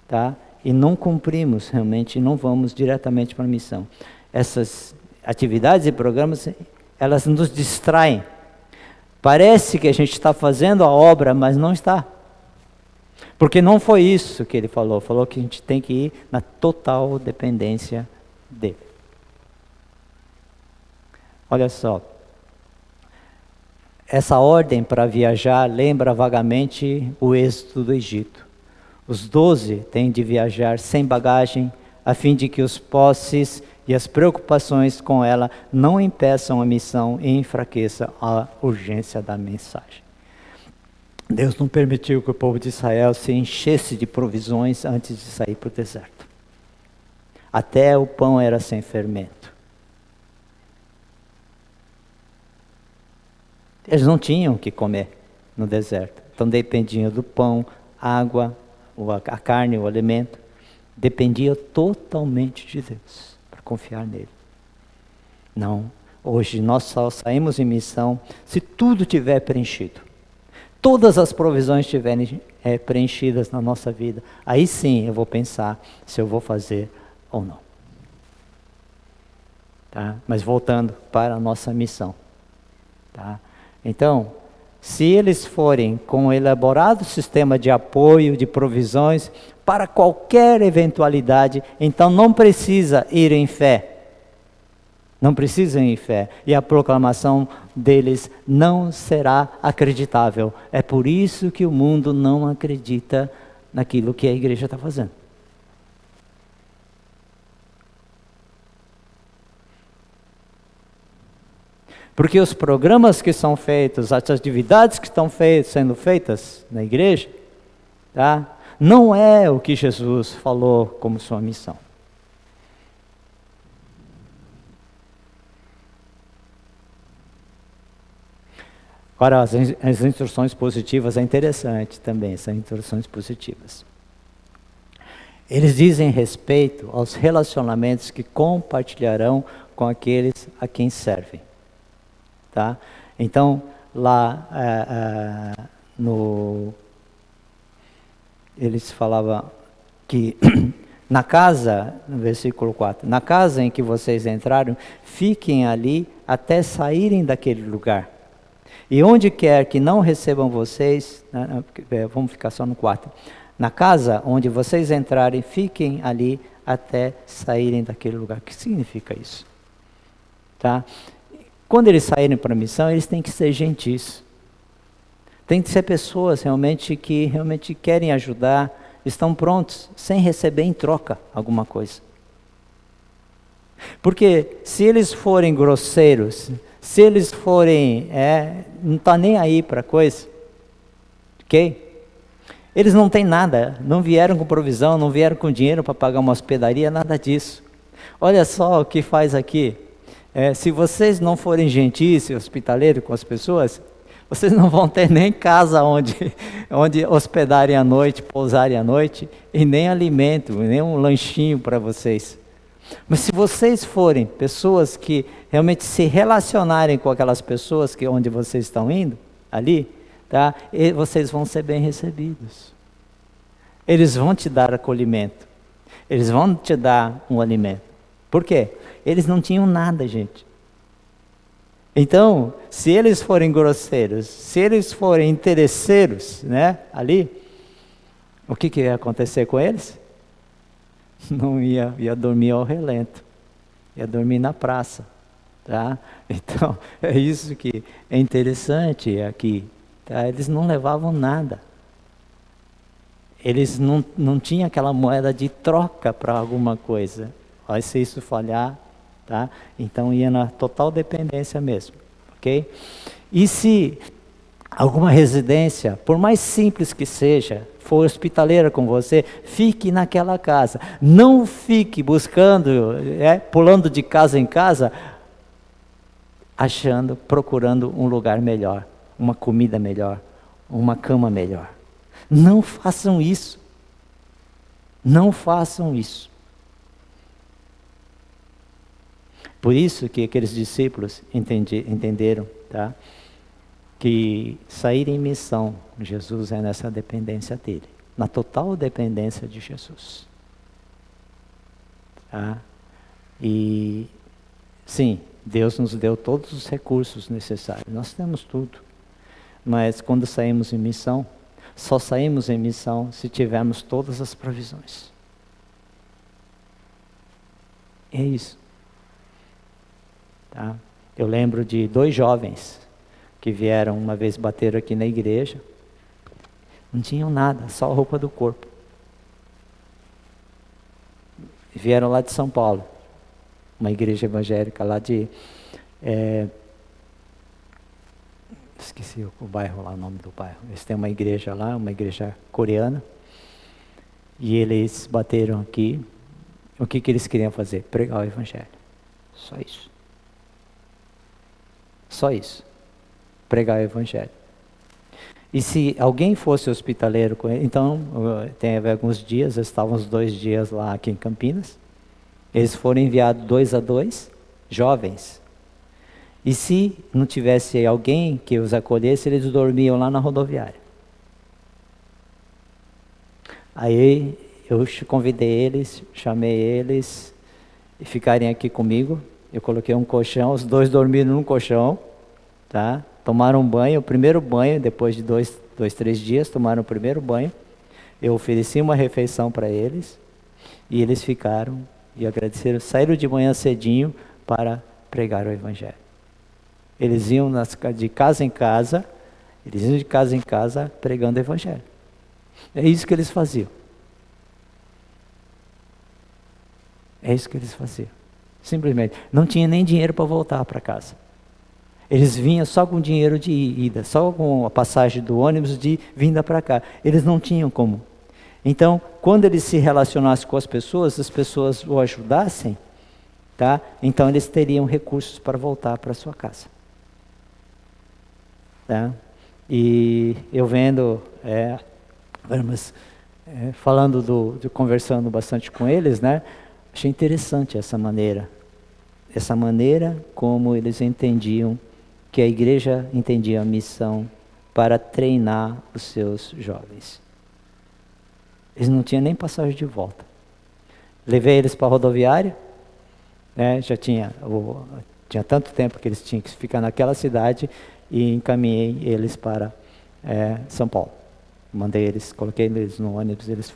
tá? E não cumprimos realmente, não vamos diretamente para a missão. Essas atividades e programas, elas nos distraem. Parece que a gente está fazendo a obra, mas não está. Porque não foi isso que ele falou. Falou que a gente tem que ir na total dependência dele. Olha só, essa ordem para viajar lembra vagamente o êxodo do Egito. Os 12 têm de viajar sem bagagem, a fim de que os posses e as preocupações com ela não impeçam a missão e enfraqueçam a urgência da mensagem. Deus não permitiu que o povo de Israel se enchesse de provisões antes de sair para o deserto. Até o pão era sem fermento. Eles não tinham o que comer no deserto. Então dependiam do pão, água, a carne, o alimento. Dependia totalmente de Deus, para confiar nele. Não, hoje nós só saímos em missão se tudo tiver preenchido. Todas as provisões estiverem preenchidas na nossa vida. Aí sim eu vou pensar se eu vou fazer ou não. Tá? Mas voltando para a nossa missão. Tá? Então, se eles forem com um elaborado sistema de apoio, de provisões, para qualquer eventualidade, então não precisa ir em fé. Não precisam ir em fé. E a proclamação deles não será acreditável. É por isso que o mundo não acredita naquilo que a igreja está fazendo. Porque os programas que são feitos, as atividades que estão sendo feitas na igreja, tá? Não é o que Jesus falou como sua missão. Agora, as instruções positivas é interessante também, são instruções positivas. Eles dizem respeito aos relacionamentos que compartilharão com aqueles a quem servem. Tá? Então, lá eles falavam que na casa, no versículo 4, na casa em que vocês entraram, fiquem ali até saírem daquele lugar. E onde quer que não recebam vocês, vamos ficar só no 4. Na casa onde vocês entrarem, fiquem ali até saírem daquele lugar. O que significa isso? Tá? Quando eles saírem para a missão, eles têm que ser gentis. Tem que ser pessoas que realmente querem ajudar, estão prontos, sem receber em troca alguma coisa. Porque se eles forem grosseiros, se eles forem, não está nem aí para coisa, ok? Eles não têm nada, não vieram com provisão, não vieram com dinheiro para pagar uma hospedaria, nada disso. Olha só o que faz aqui. Se vocês não forem gentis e hospitaleiros com as pessoas, vocês não vão ter nem casa onde hospedarem à noite, pousarem à noite, e nem alimento, nem um lanchinho para vocês. Mas se vocês forem pessoas que realmente se relacionarem com aquelas pessoas onde vocês estão indo, ali, tá? E vocês vão ser bem recebidos. Eles vão te dar acolhimento. Eles vão te dar um alimento. Por quê? Eles não tinham nada, gente. Então, se eles forem grosseiros, se eles forem interesseiros, né, ali, o que ia acontecer com eles? Não ia dormir ao relento, ia dormir na praça, tá? Então, é isso que é interessante aqui, tá? Eles não levavam nada, eles não tinham aquela moeda de troca para alguma coisa. Vai se isso falhar, tá? Então ia na total dependência mesmo, ok? E se alguma residência, por mais simples que seja, for hospitaleira com você, fique naquela casa. Não fique buscando, pulando de casa em casa, procurando um lugar melhor, uma comida melhor, uma cama melhor. Não façam isso. Não façam isso. Por isso que aqueles discípulos entenderam, tá? Que sair em missão, Jesus é nessa dependência dele, na total dependência de Jesus. Tá? E sim, Deus nos deu todos os recursos necessários, nós temos tudo. Mas quando saímos em missão, só saímos em missão se tivermos todas as provisões. É isso. Tá? Eu lembro de 2 jovens que vieram uma vez bater aqui na igreja, não tinham nada, só a roupa do corpo. Vieram lá de São Paulo, uma igreja evangélica lá de... esqueci o bairro lá, o nome do bairro. Eles têm uma igreja lá, uma igreja coreana, e eles bateram aqui. O que eles queriam fazer? Pregar o evangelho. Só isso. Só isso. Pregar o evangelho. E se alguém fosse hospitaleiro com ele, então, tem alguns dias, estavam os 2 dias lá aqui em Campinas, eles foram enviados 2 a 2, jovens. E se não tivesse alguém que os acolhesse, eles dormiam lá na rodoviária. Aí eu convidei eles, chamei eles, e ficarem aqui comigo. Eu coloquei um colchão, os 2 dormiram num colchão, tá? Tomaram um banho, o primeiro banho, depois de 2, 3 dias, tomaram o primeiro banho. Eu ofereci uma refeição para eles, e eles ficaram e agradeceram. Saíram de manhã cedinho para pregar o evangelho. Eles iam de casa em casa, pregando o evangelho. É isso que eles faziam. É isso que eles faziam. Simplesmente. Não tinha nem dinheiro para voltar para casa. Eles vinham só com dinheiro de ida, só com a passagem do ônibus de vinda para cá. Eles não tinham como. Então, quando ele se relacionasse com as pessoas o ajudassem, tá? Então eles teriam recursos para voltar para sua casa. Tá? E eu vendo, conversando bastante com eles, né? Achei interessante essa maneira como eles entendiam, que a igreja entendia a missão para treinar os seus jovens. Eles não tinham nem passagem de volta. Levei eles para a rodoviária, né? Já tinha tanto tempo que eles tinham que ficar naquela cidade, e encaminhei eles para São Paulo. Coloquei eles no ônibus, eles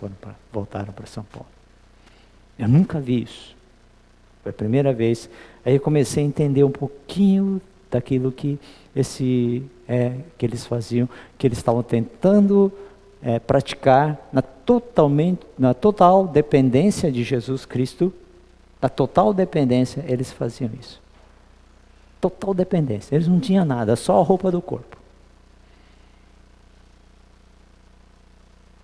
voltaram para São Paulo. Eu nunca vi isso. Foi a primeira vez. Aí eu comecei a entender um pouquinho daquilo que eles faziam, que eles estavam tentando praticar na total dependência de Jesus Cristo. Na total dependência, eles faziam isso. Total dependência. Eles não tinham nada, só a roupa do corpo.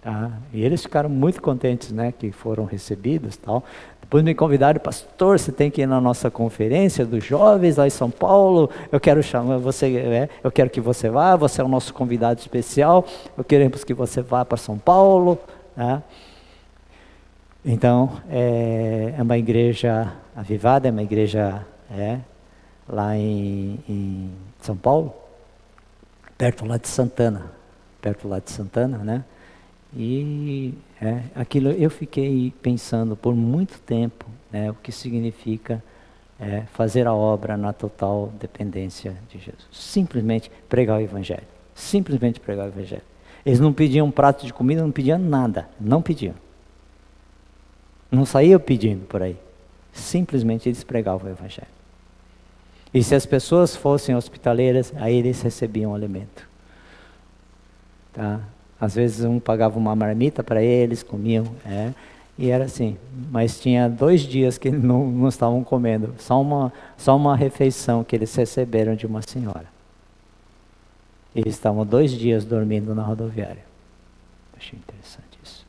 Tá? E eles ficaram muito contentes, né, que foram recebidos, tal. Depois me convidaram: pastor, você tem que ir na nossa conferência dos jovens lá em São Paulo. Eu quero chamar você, eu quero que você vá. Você é o nosso convidado especial. Queremos que você vá para São Paulo. Tá? Então é uma igreja avivada, é uma igreja lá em São Paulo, perto lá de Santana, né? E aquilo eu fiquei pensando por muito tempo, né, o que significa fazer a obra na total dependência de Jesus. Simplesmente pregar o Evangelho. Simplesmente pregar o Evangelho. Eles não pediam um prato de comida, não pediam nada. Não pediam. Não saíam pedindo por aí. Simplesmente eles pregavam o Evangelho. E se as pessoas fossem hospitaleiras, aí eles recebiam alimento. Tá? Às vezes um pagava uma marmita para eles, comiam, e era assim. Mas tinha 2 dias que eles não estavam comendo, só uma refeição que eles receberam de uma senhora. Eles estavam 2 dias dormindo na rodoviária. Achei interessante isso.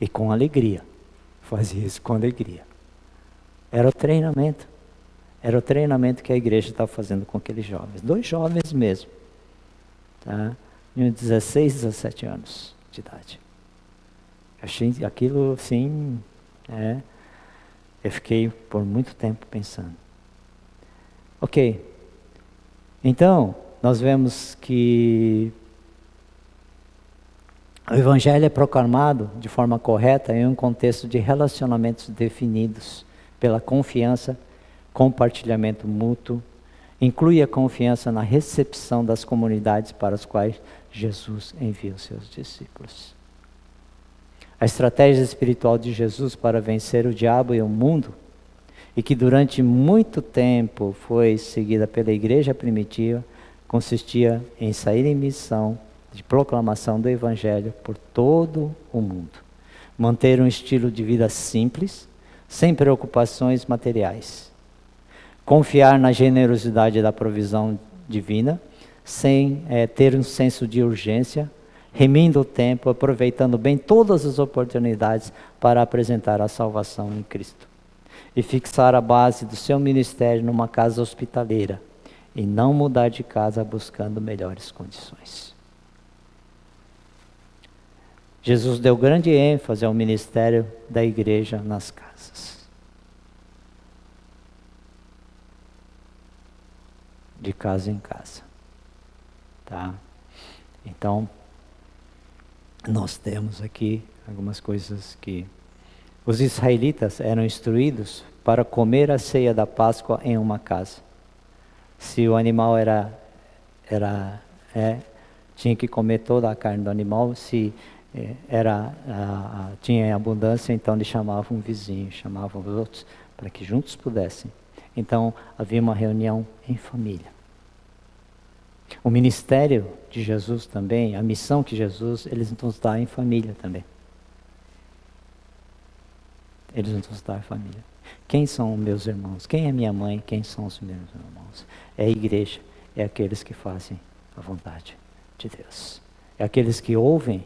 E com alegria, fazia isso com alegria. Era o treinamento que a igreja estava fazendo com aqueles jovens. 2 jovens mesmo, tá? De 16, 17 anos de idade. Achei aquilo assim, eu fiquei por muito tempo pensando. Ok, então nós vemos que o Evangelho é proclamado de forma correta em um contexto de relacionamentos definidos pela confiança, compartilhamento mútuo, inclui a confiança na recepção das comunidades para as quais Jesus envia os seus discípulos. A estratégia espiritual de Jesus para vencer o diabo e o mundo, e que durante muito tempo foi seguida pela igreja primitiva, consistia em sair em missão de proclamação do Evangelho por todo o mundo. Manter um estilo de vida simples, sem preocupações materiais. Confiar na generosidade da provisão divina, sem ter um senso de urgência, remindo o tempo, aproveitando bem todas as oportunidades para apresentar a salvação em Cristo. E fixar a base do seu ministério numa casa hospitaleira, e não mudar de casa buscando melhores condições. Jesus deu grande ênfase ao ministério da igreja nas casas. De casa em casa. Tá? Então, nós temos aqui algumas coisas que os israelitas eram instruídos para comer a ceia da Páscoa em uma casa. Se o animal tinha que comer toda a carne do animal, se tinha abundância, então eles chamavam um vizinho, chamavam os outros, para que juntos pudessem. Então, havia uma reunião em família. O ministério de Jesus também, a missão que Jesus, eles nos dá em família também. Eles nos dão em família. Quem são meus irmãos? Quem é minha mãe? Quem são os meus irmãos? É a igreja. é aqueles que fazem a vontade de Deus. É aqueles que ouvem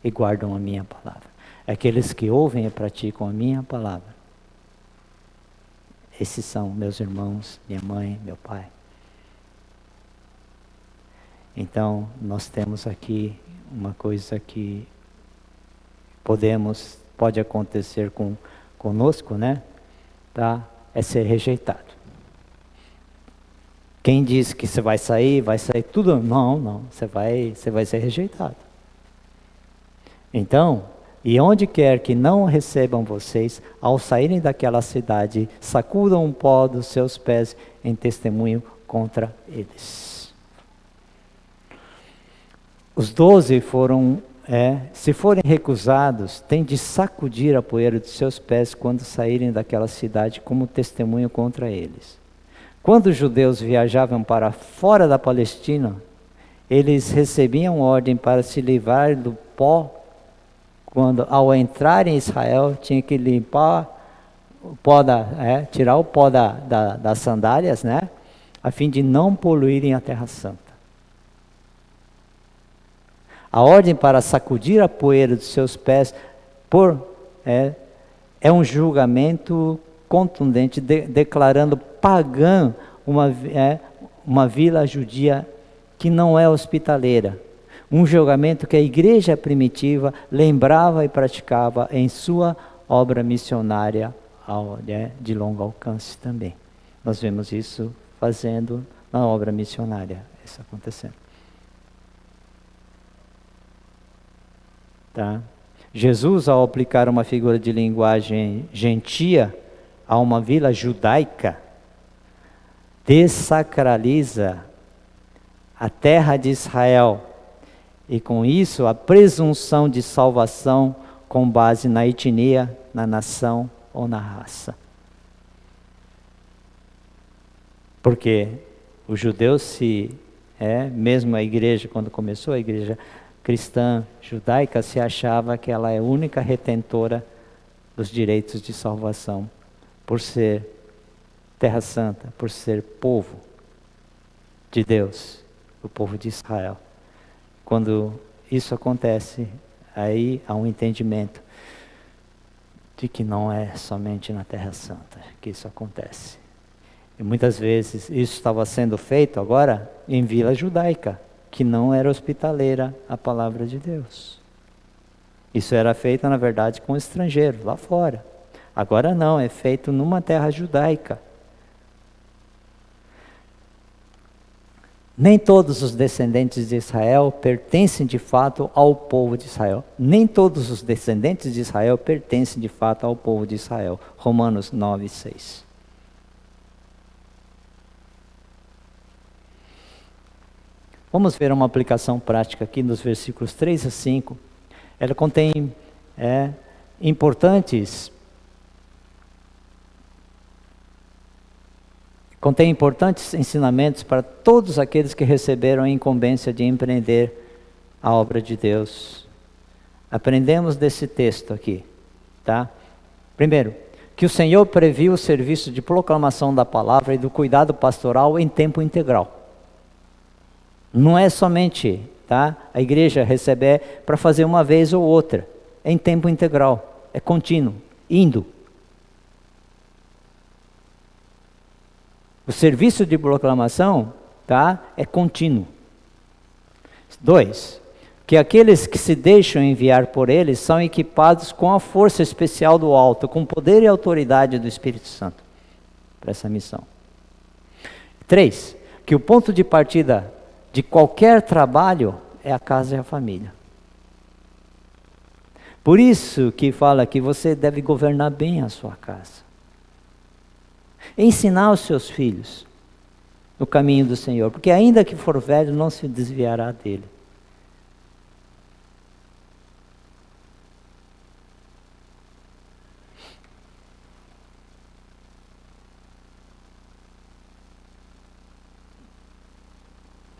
e guardam a minha palavra. É aqueles que ouvem e praticam a minha palavra. Esses são meus irmãos, minha mãe, meu pai. Então, nós temos aqui uma coisa que pode acontecer conosco, né? Tá? É ser rejeitado. Quem diz que você vai sair tudo, não, você vai ser rejeitado. Então, e onde quer que não recebam vocês, ao saírem daquela cidade, sacudam o pó dos seus pés em testemunho contra eles. Os 12 se forem recusados, têm de sacudir a poeira dos seus pés quando saírem daquela cidade como testemunho contra eles. Quando os judeus viajavam para fora da Palestina, eles recebiam ordem para se livrar do pó. Quando ao entrar em Israel, tinha que limpar o pó tirar o pó das sandálias, né? A fim de não poluírem a Terra Santa. A ordem para sacudir a poeira dos seus pés é um julgamento contundente, declarando pagã uma vila judia que não é hospitaleira. Um julgamento que a igreja primitiva lembrava e praticava em sua obra missionária de longo alcance também. Nós vemos isso fazendo na obra missionária, isso acontecendo. Tá? Jesus, ao aplicar uma figura de linguagem gentia a uma vila judaica, desacraliza a terra de Israel e com isso a presunção de salvação com base na etnia, na nação ou na raça. Porque os judeus mesmo a igreja, quando começou a igreja cristã judaica, se achava que ela é a única retentora dos direitos de salvação, por ser terra santa, por ser povo de Deus, o povo de Israel. Quando isso acontece, aí há um entendimento de que não é somente na Terra Santa que isso acontece. E muitas vezes isso estava sendo feito agora em vila judaica, que não era hospitaleira a palavra de Deus. Isso era feito, na verdade, com estrangeiros lá fora. Agora não, é feito numa terra judaica. Nem todos os descendentes de Israel pertencem de fato ao povo de Israel. Nem todos os descendentes de Israel pertencem de fato ao povo de Israel. Romanos 9, 6. Vamos ver uma aplicação prática aqui nos versículos 3 a 5. Ela contém importantes ensinamentos para todos aqueles que receberam a incumbência de empreender a obra de Deus. Aprendemos desse texto aqui, tá? Primeiro, que o Senhor previu o serviço de proclamação da palavra e do cuidado pastoral em tempo integral. Não é somente, tá, a igreja receber para fazer uma vez ou outra, é em tempo integral, é contínuo, indo. O serviço de proclamação, tá, é contínuo. 2, que aqueles que se deixam enviar por eles são equipados com a força especial do alto, com poder e autoridade do Espírito Santo para essa missão. 3, que o ponto de partida de qualquer trabalho é a casa e a família. Por isso que fala que você deve governar bem a sua casa. Ensinar os seus filhos no caminho do Senhor, porque ainda que for velho, não se desviará dele.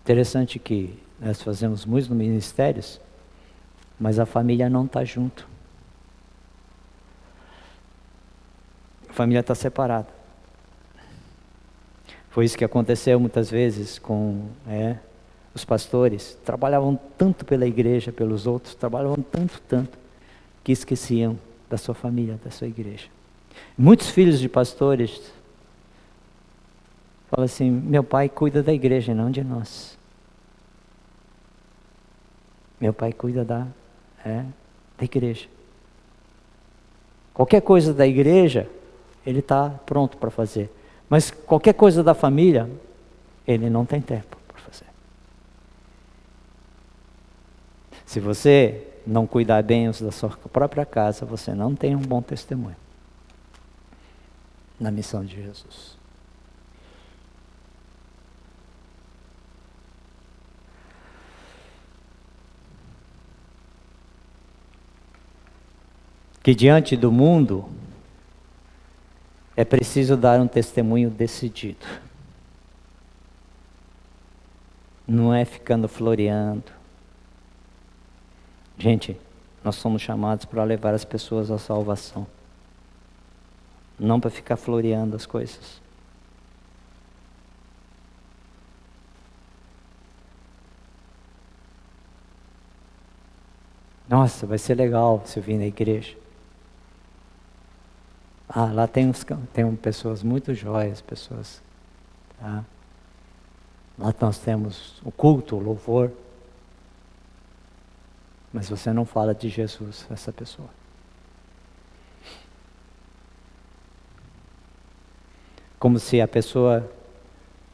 Interessante que nós fazemos muitos ministérios, mas a família não está junto. A família está separada. Foi isso que aconteceu muitas vezes com os pastores. Trabalhavam tanto pela igreja, pelos outros, trabalhavam tanto, que esqueciam da sua família, da sua igreja. Muitos filhos de pastores falam assim: meu pai cuida da igreja, não de nós. Meu pai cuida da igreja. Qualquer coisa da igreja, ele está pronto para fazer. Mas qualquer coisa da família, ele não tem tempo para fazer. Se você não cuidar bem da sua própria casa, você não tem um bom testemunho na missão de Jesus. Que diante do mundo é preciso dar um testemunho decidido. Não é ficando floreando. Gente, nós somos chamados para levar as pessoas à salvação. Não para ficar floreando as coisas. Nossa, vai ser legal se eu vir na igreja. Lá tem pessoas muito jóias, pessoas. Tá? Lá nós temos o culto, o louvor. Mas você não fala de Jesus a essa pessoa. Como se a pessoa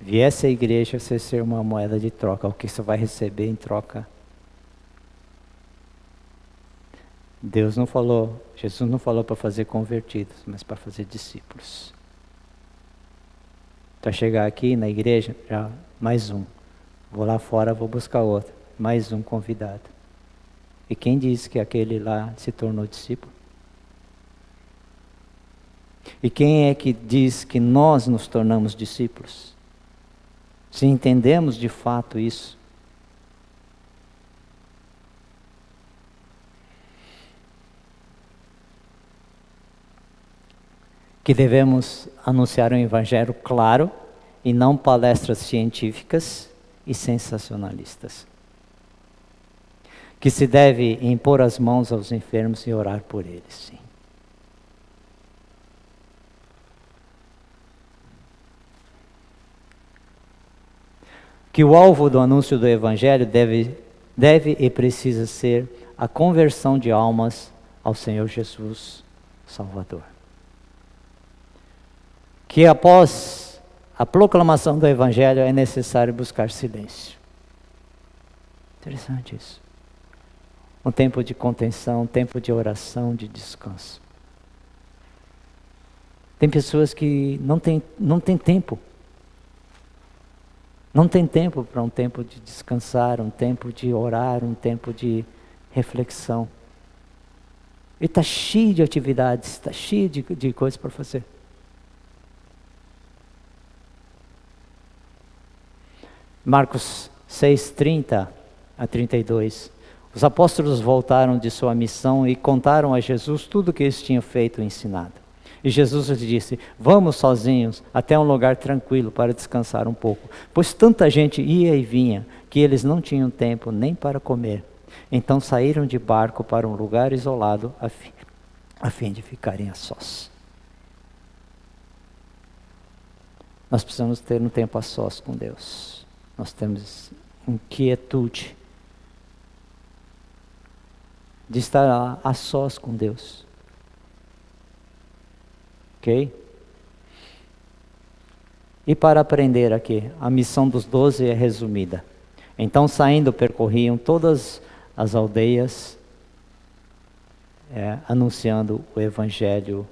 viesse à igreja sem ser uma moeda de troca. O que você vai receber em troca? Deus não falou, Jesus não falou para fazer convertidos, mas para fazer discípulos. Para chegar aqui na igreja, já mais um. Vou lá fora, vou buscar outro. Mais um convidado. E quem disse que aquele lá se tornou discípulo? E quem é que diz que nós nos tornamos discípulos? Se entendemos de fato isso. Que devemos anunciar um evangelho claro e não palestras científicas e sensacionalistas. Que se deve impor as mãos aos enfermos e orar por eles, sim. Que o alvo do anúncio do evangelho deve e precisa ser a conversão de almas ao Senhor Jesus Salvador. Que após a proclamação do evangelho é necessário buscar silêncio. Interessante isso. Um tempo de contenção, um tempo de oração, de descanso. Tem pessoas que não têm tempo. Não tem tempo para um tempo de descansar, um tempo de orar, um tempo de reflexão. Ele está cheio de atividades, está cheio de coisas para fazer. Marcos 6:30 a 32. Os apóstolos voltaram de sua missão e contaram a Jesus tudo o que eles tinham feito e ensinado. E Jesus lhes disse: vamos sozinhos até um lugar tranquilo para descansar um pouco, pois tanta gente ia e vinha, que eles não tinham tempo nem para comer. Então saíram de barco para um lugar isolado, a fim de ficarem a sós. Nós precisamos ter um tempo a sós com Deus. Nós temos inquietude de estar a sós com Deus. Ok? E para aprender aqui, a missão dos 12 é resumida. Então, saindo, percorriam todas as aldeias, anunciando o Evangelho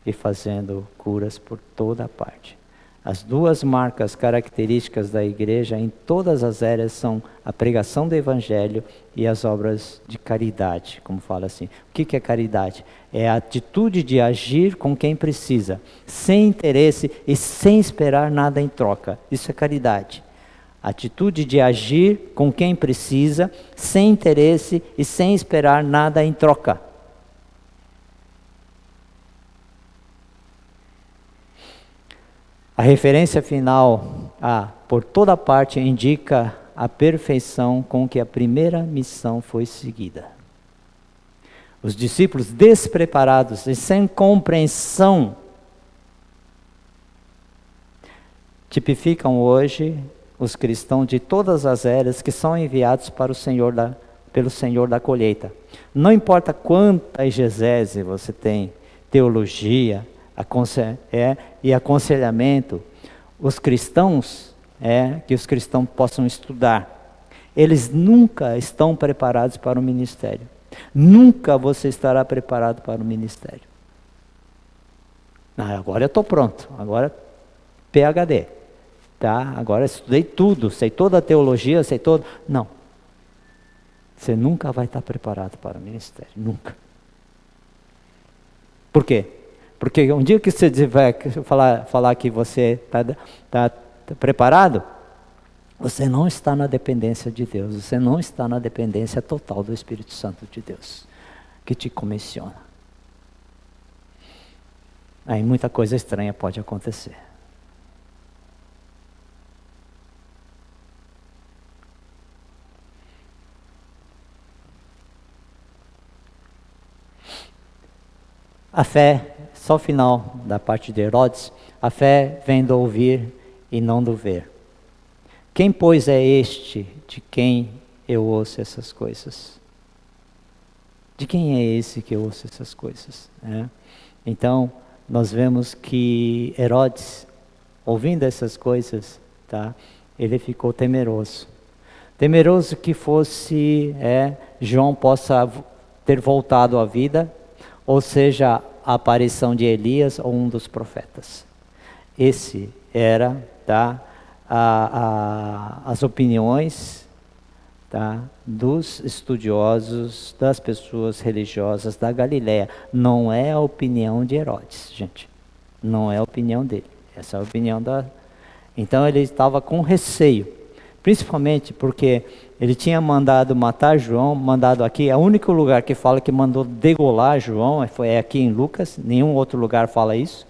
e fazendo curas por toda a parte. As duas marcas características da igreja em todas as áreas são a pregação do Evangelho e as obras de caridade, como fala assim. O que é caridade? É a atitude de agir com quem precisa, sem interesse e sem esperar nada em troca. Isso é caridade. A atitude de agir com quem precisa, sem interesse e sem esperar nada em troca. A referência final, por toda parte, indica a perfeição com que a primeira missão foi seguida. Os discípulos despreparados e sem compreensão tipificam hoje os cristãos de todas as eras que são enviados para pelo Senhor da colheita. Não importa quanta exegese você tem, teologia e aconselhamento, os cristãos, que os cristãos possam estudar, eles nunca estão preparados para o ministério. Nunca você estará preparado para o ministério. Agora eu estou pronto, agora PhD. Tá? Agora estudei tudo, sei toda a teologia, sei todo. Não. Você nunca vai estar preparado para o ministério, nunca. Por quê? Porque um dia que você tiver falar que você está preparado, você não está na dependência de Deus, você não está na dependência total do Espírito Santo de Deus, que te comissiona. Aí muita coisa estranha pode acontecer. A fé, só o final da parte de Herodes, a fé vem do ouvir e não do ver. Quem, pois, é este de quem eu ouço essas coisas? De quem é esse que eu ouço essas coisas? Então, nós vemos que Herodes, ouvindo essas coisas, ele ficou temeroso. Temeroso que fosse João possa ter voltado à vida, ou seja, a aparição de Elias ou um dos profetas. Esse era as opiniões dos estudiosos, das pessoas religiosas da Galileia. Não é a opinião de Herodes, gente. Não é a opinião dele. Essa é a opinião Então ele estava com receio, principalmente porque ele tinha mandado matar João, mandado aqui, é o único lugar que fala que mandou degolar João, é aqui em Lucas, nenhum outro lugar fala isso,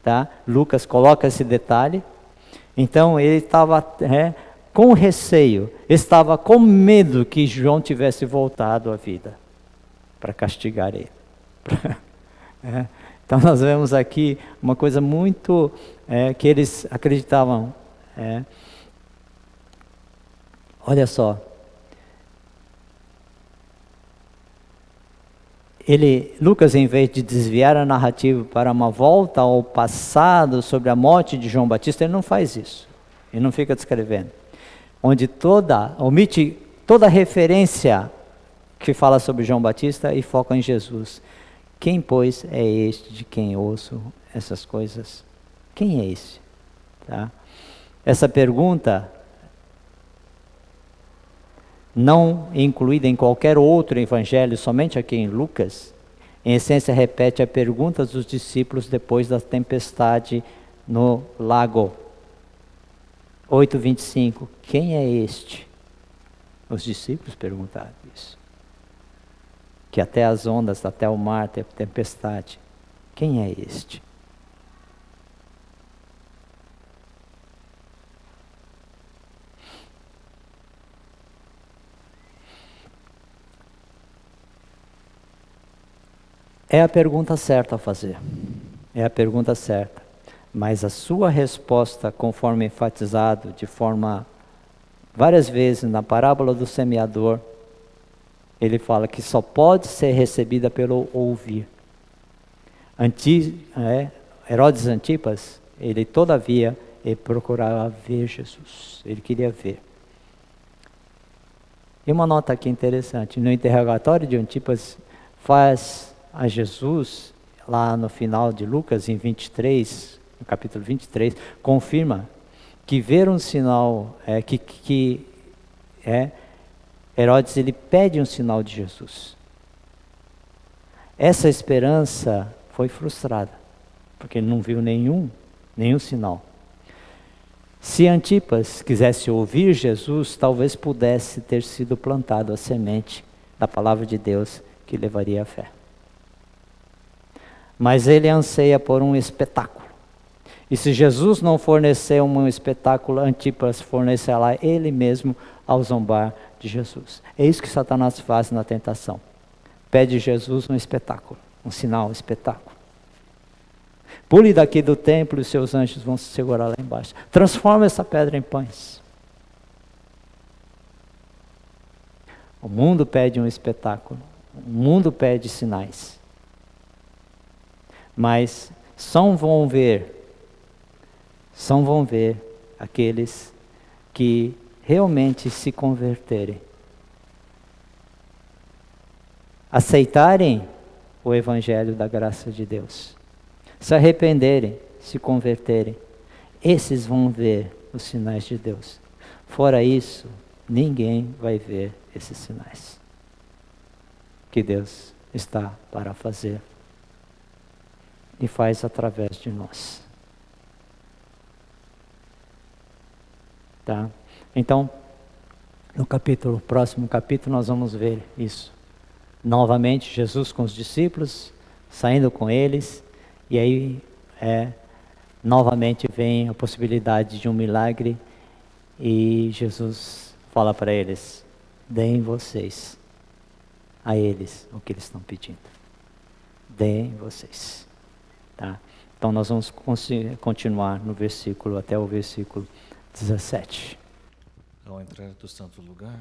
tá? Lucas coloca esse detalhe. Então ele estava com receio, estava com medo que João tivesse voltado à vida, para castigar ele. Então nós vemos aqui uma coisa muito, que eles acreditavam, olha só, Lucas, em vez de desviar a narrativa para uma volta ao passado sobre a morte de João Batista, ele não faz isso. Ele não fica descrevendo. Onde omite toda referência que fala sobre João Batista e foca em Jesus. Quem, pois, é este de quem ouço essas coisas? Quem é esse? Tá? Essa pergunta, não incluída em qualquer outro evangelho, somente aqui em Lucas, em essência repete a pergunta dos discípulos depois da tempestade no lago. 8:25, quem é este? Os discípulos perguntaram isso. Que até as ondas, até o mar, até a tempestade. Quem é este? É a pergunta certa a fazer. É a pergunta certa. Mas a sua resposta, conforme enfatizado de forma várias vezes na parábola do semeador, ele fala que só pode ser recebida pelo ouvir. Herodes Antipas, ele todavia procurava ver Jesus. Ele queria ver. E uma nota aqui interessante. No interrogatório de Antipas, faz a Jesus, lá no final de Lucas, em 23, no capítulo 23, confirma que ver um sinal, Herodes, ele pede um sinal de Jesus. Essa esperança foi frustrada, porque ele não viu nenhum sinal. Se Antipas quisesse ouvir Jesus, talvez pudesse ter sido plantado a semente da palavra de Deus que levaria à fé. Mas ele anseia por um espetáculo. E se Jesus não fornecer um espetáculo, Antipas fornecerá ele mesmo ao zombar de Jesus. É isso que Satanás faz na tentação. Pede Jesus um espetáculo, um sinal, um espetáculo. Pule daqui do templo e os seus anjos vão se segurar lá embaixo. Transforma essa pedra em pães. O mundo pede um espetáculo. O mundo pede sinais. Mas só vão ver aqueles que realmente se converterem. Aceitarem o evangelho da graça de Deus. Se arrependerem, se converterem. Esses vão ver os sinais de Deus. Fora isso, ninguém vai ver esses sinais que Deus está para fazer e faz através de nós. Tá? Então, no próximo capítulo, nós vamos ver isso. Novamente, Jesus com os discípulos, saindo com eles, e aí novamente vem a possibilidade de um milagre, e Jesus fala para eles: deem vocês a eles o que eles estão pedindo. Deem vocês. Tá? Então nós vamos continuar no versículo, até o versículo 17. Ao entrar do santo lugar,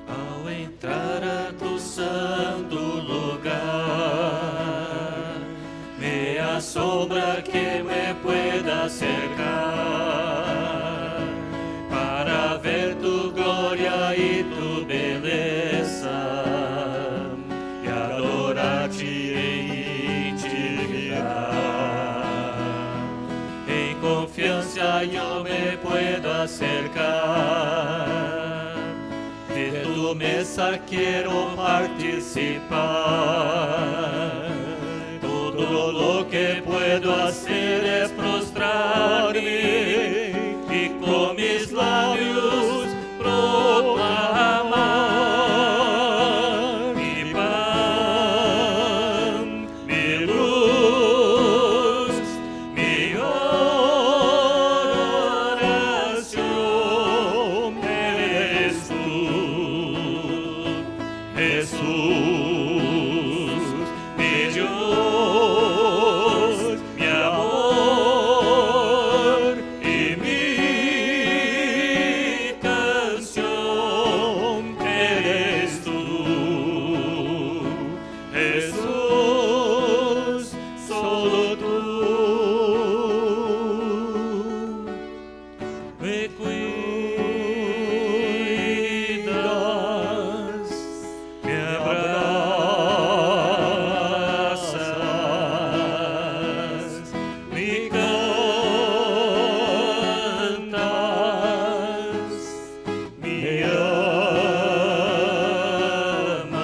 ao entrar do santo lugar, meia sombra que me pueda cercar, para ver tu glória e tu beleza, e adorar-te em intimidade. Em confiança eu me puedo acercar, de tu mesa quiero participar. Todo lo que puedo hacer es prostrarme y con mis labios proclamar mi pan, mi luz, mi oración. Eres tú, Jesús, mi Dios, mi amor y mi canción. Eres tú, Jesús, solo tú. Me cuidas, me abrazas, me cantas, me amas.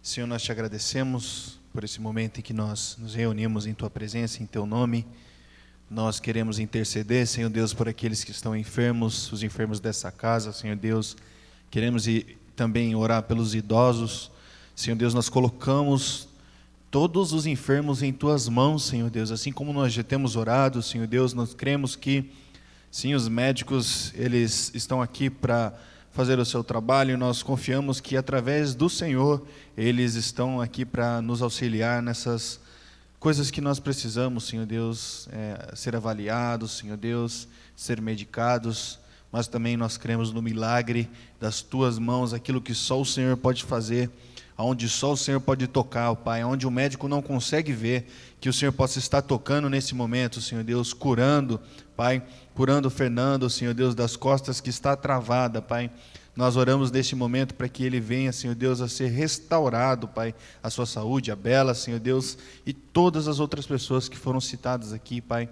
Senhor, nós te agradecemos por esse momento em que nós nos reunimos em Tua presença, em Teu nome. Nós queremos interceder, Senhor Deus, por aqueles que estão enfermos, os enfermos dessa casa, Senhor Deus. Queremos também orar pelos idosos. Senhor Deus, nós colocamos todos os enfermos em Tuas mãos, Senhor Deus. Assim como nós já temos orado, Senhor Deus, nós cremos que, sim, os médicos, eles estão aqui para fazer o seu trabalho, e nós confiamos que através do Senhor, eles estão aqui para nos auxiliar nessas coisas que nós precisamos, Senhor Deus, ser avaliados, Senhor Deus, ser medicados, mas também nós cremos no milagre das Tuas mãos, aquilo que só o Senhor pode fazer, aonde só o Senhor pode tocar, Pai, onde o médico não consegue ver, que o Senhor possa estar tocando nesse momento, Senhor Deus, curando, Pai, curando o Fernando, Senhor Deus, das costas que está travada, Pai. Nós oramos neste momento para que ele venha, Senhor Deus, a ser restaurado, Pai, a sua saúde, a Bela, Senhor Deus, e todas as outras pessoas que foram citadas aqui, Pai,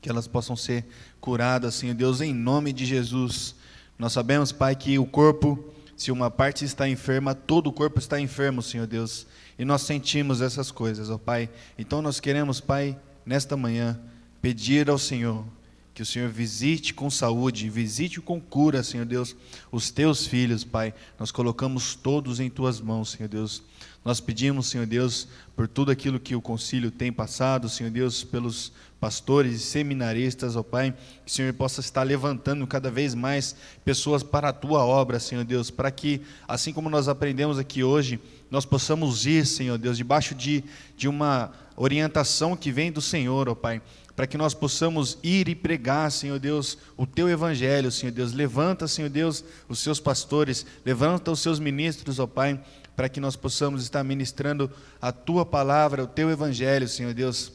que elas possam ser curadas, Senhor Deus, em nome de Jesus. Nós sabemos, Pai, que o corpo, se uma parte está enferma, todo o corpo está enfermo, Senhor Deus, e nós sentimos essas coisas, ó Pai. Então nós queremos, Pai, nesta manhã, pedir ao Senhor que o Senhor visite com saúde, visite com cura, Senhor Deus, os Teus filhos, Pai. Nós colocamos todos em Tuas mãos, Senhor Deus. Nós pedimos, Senhor Deus, por tudo aquilo que o concílio tem passado, Senhor Deus, pelos pastores e seminaristas, ó Pai, que o Senhor possa estar levantando cada vez mais pessoas para a Tua obra, Senhor Deus, para que, assim como nós aprendemos aqui hoje, nós possamos ir, Senhor Deus, debaixo de uma orientação que vem do Senhor, ó Pai, para que nós possamos ir e pregar, Senhor Deus, o Teu Evangelho, Senhor Deus. Levanta, Senhor Deus, os Seus pastores, levanta os Seus ministros, ó Pai, para que nós possamos estar ministrando a Tua palavra, o Teu Evangelho, Senhor Deus.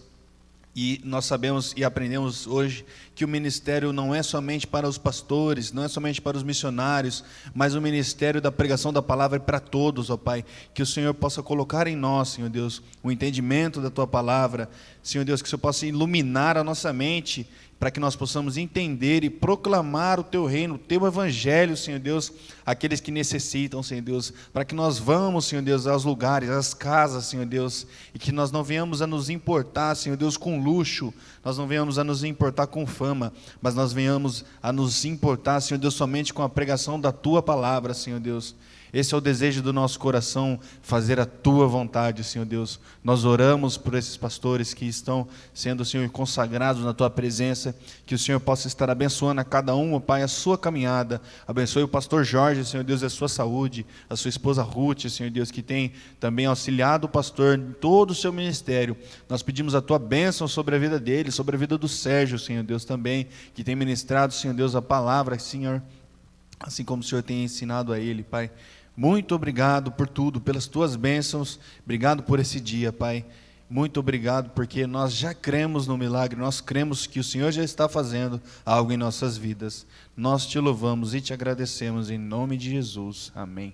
E nós sabemos e aprendemos hoje que o ministério não é somente para os pastores, não é somente para os missionários, mas o ministério da pregação da palavra é para todos, ó Pai. Que o Senhor possa colocar em nós, Senhor Deus, o entendimento da Tua palavra. Senhor Deus, que o Senhor possa iluminar a nossa mente, para que nós possamos entender e proclamar o Teu reino, o Teu Evangelho, Senhor Deus, àqueles que necessitam, Senhor Deus, para que nós vamos, Senhor Deus, aos lugares, às casas, Senhor Deus, e que nós não venhamos a nos importar, Senhor Deus, com luxo, nós não venhamos a nos importar com fama, mas nós venhamos a nos importar, Senhor Deus, somente com a pregação da Tua palavra, Senhor Deus. Esse é o desejo do nosso coração, fazer a Tua vontade, Senhor Deus. Nós oramos por esses pastores que estão sendo, Senhor, consagrados na Tua presença, que o Senhor possa estar abençoando a cada um, ó Pai, a sua caminhada. Abençoe o pastor Jorge, Senhor Deus, a sua saúde, a sua esposa Ruth, Senhor Deus, que tem também auxiliado o pastor em todo o seu ministério. Nós pedimos a Tua bênção sobre a vida dele, sobre a vida do Sérgio, Senhor Deus, também, que tem ministrado, Senhor Deus, a palavra, Senhor, assim como o Senhor tem ensinado a ele, Pai. Muito obrigado por tudo, pelas Tuas bênçãos, obrigado por esse dia, Pai. Muito obrigado, porque nós já cremos no milagre, nós cremos que o Senhor já está fazendo algo em nossas vidas. Nós Te louvamos e Te agradecemos em nome de Jesus. Amém.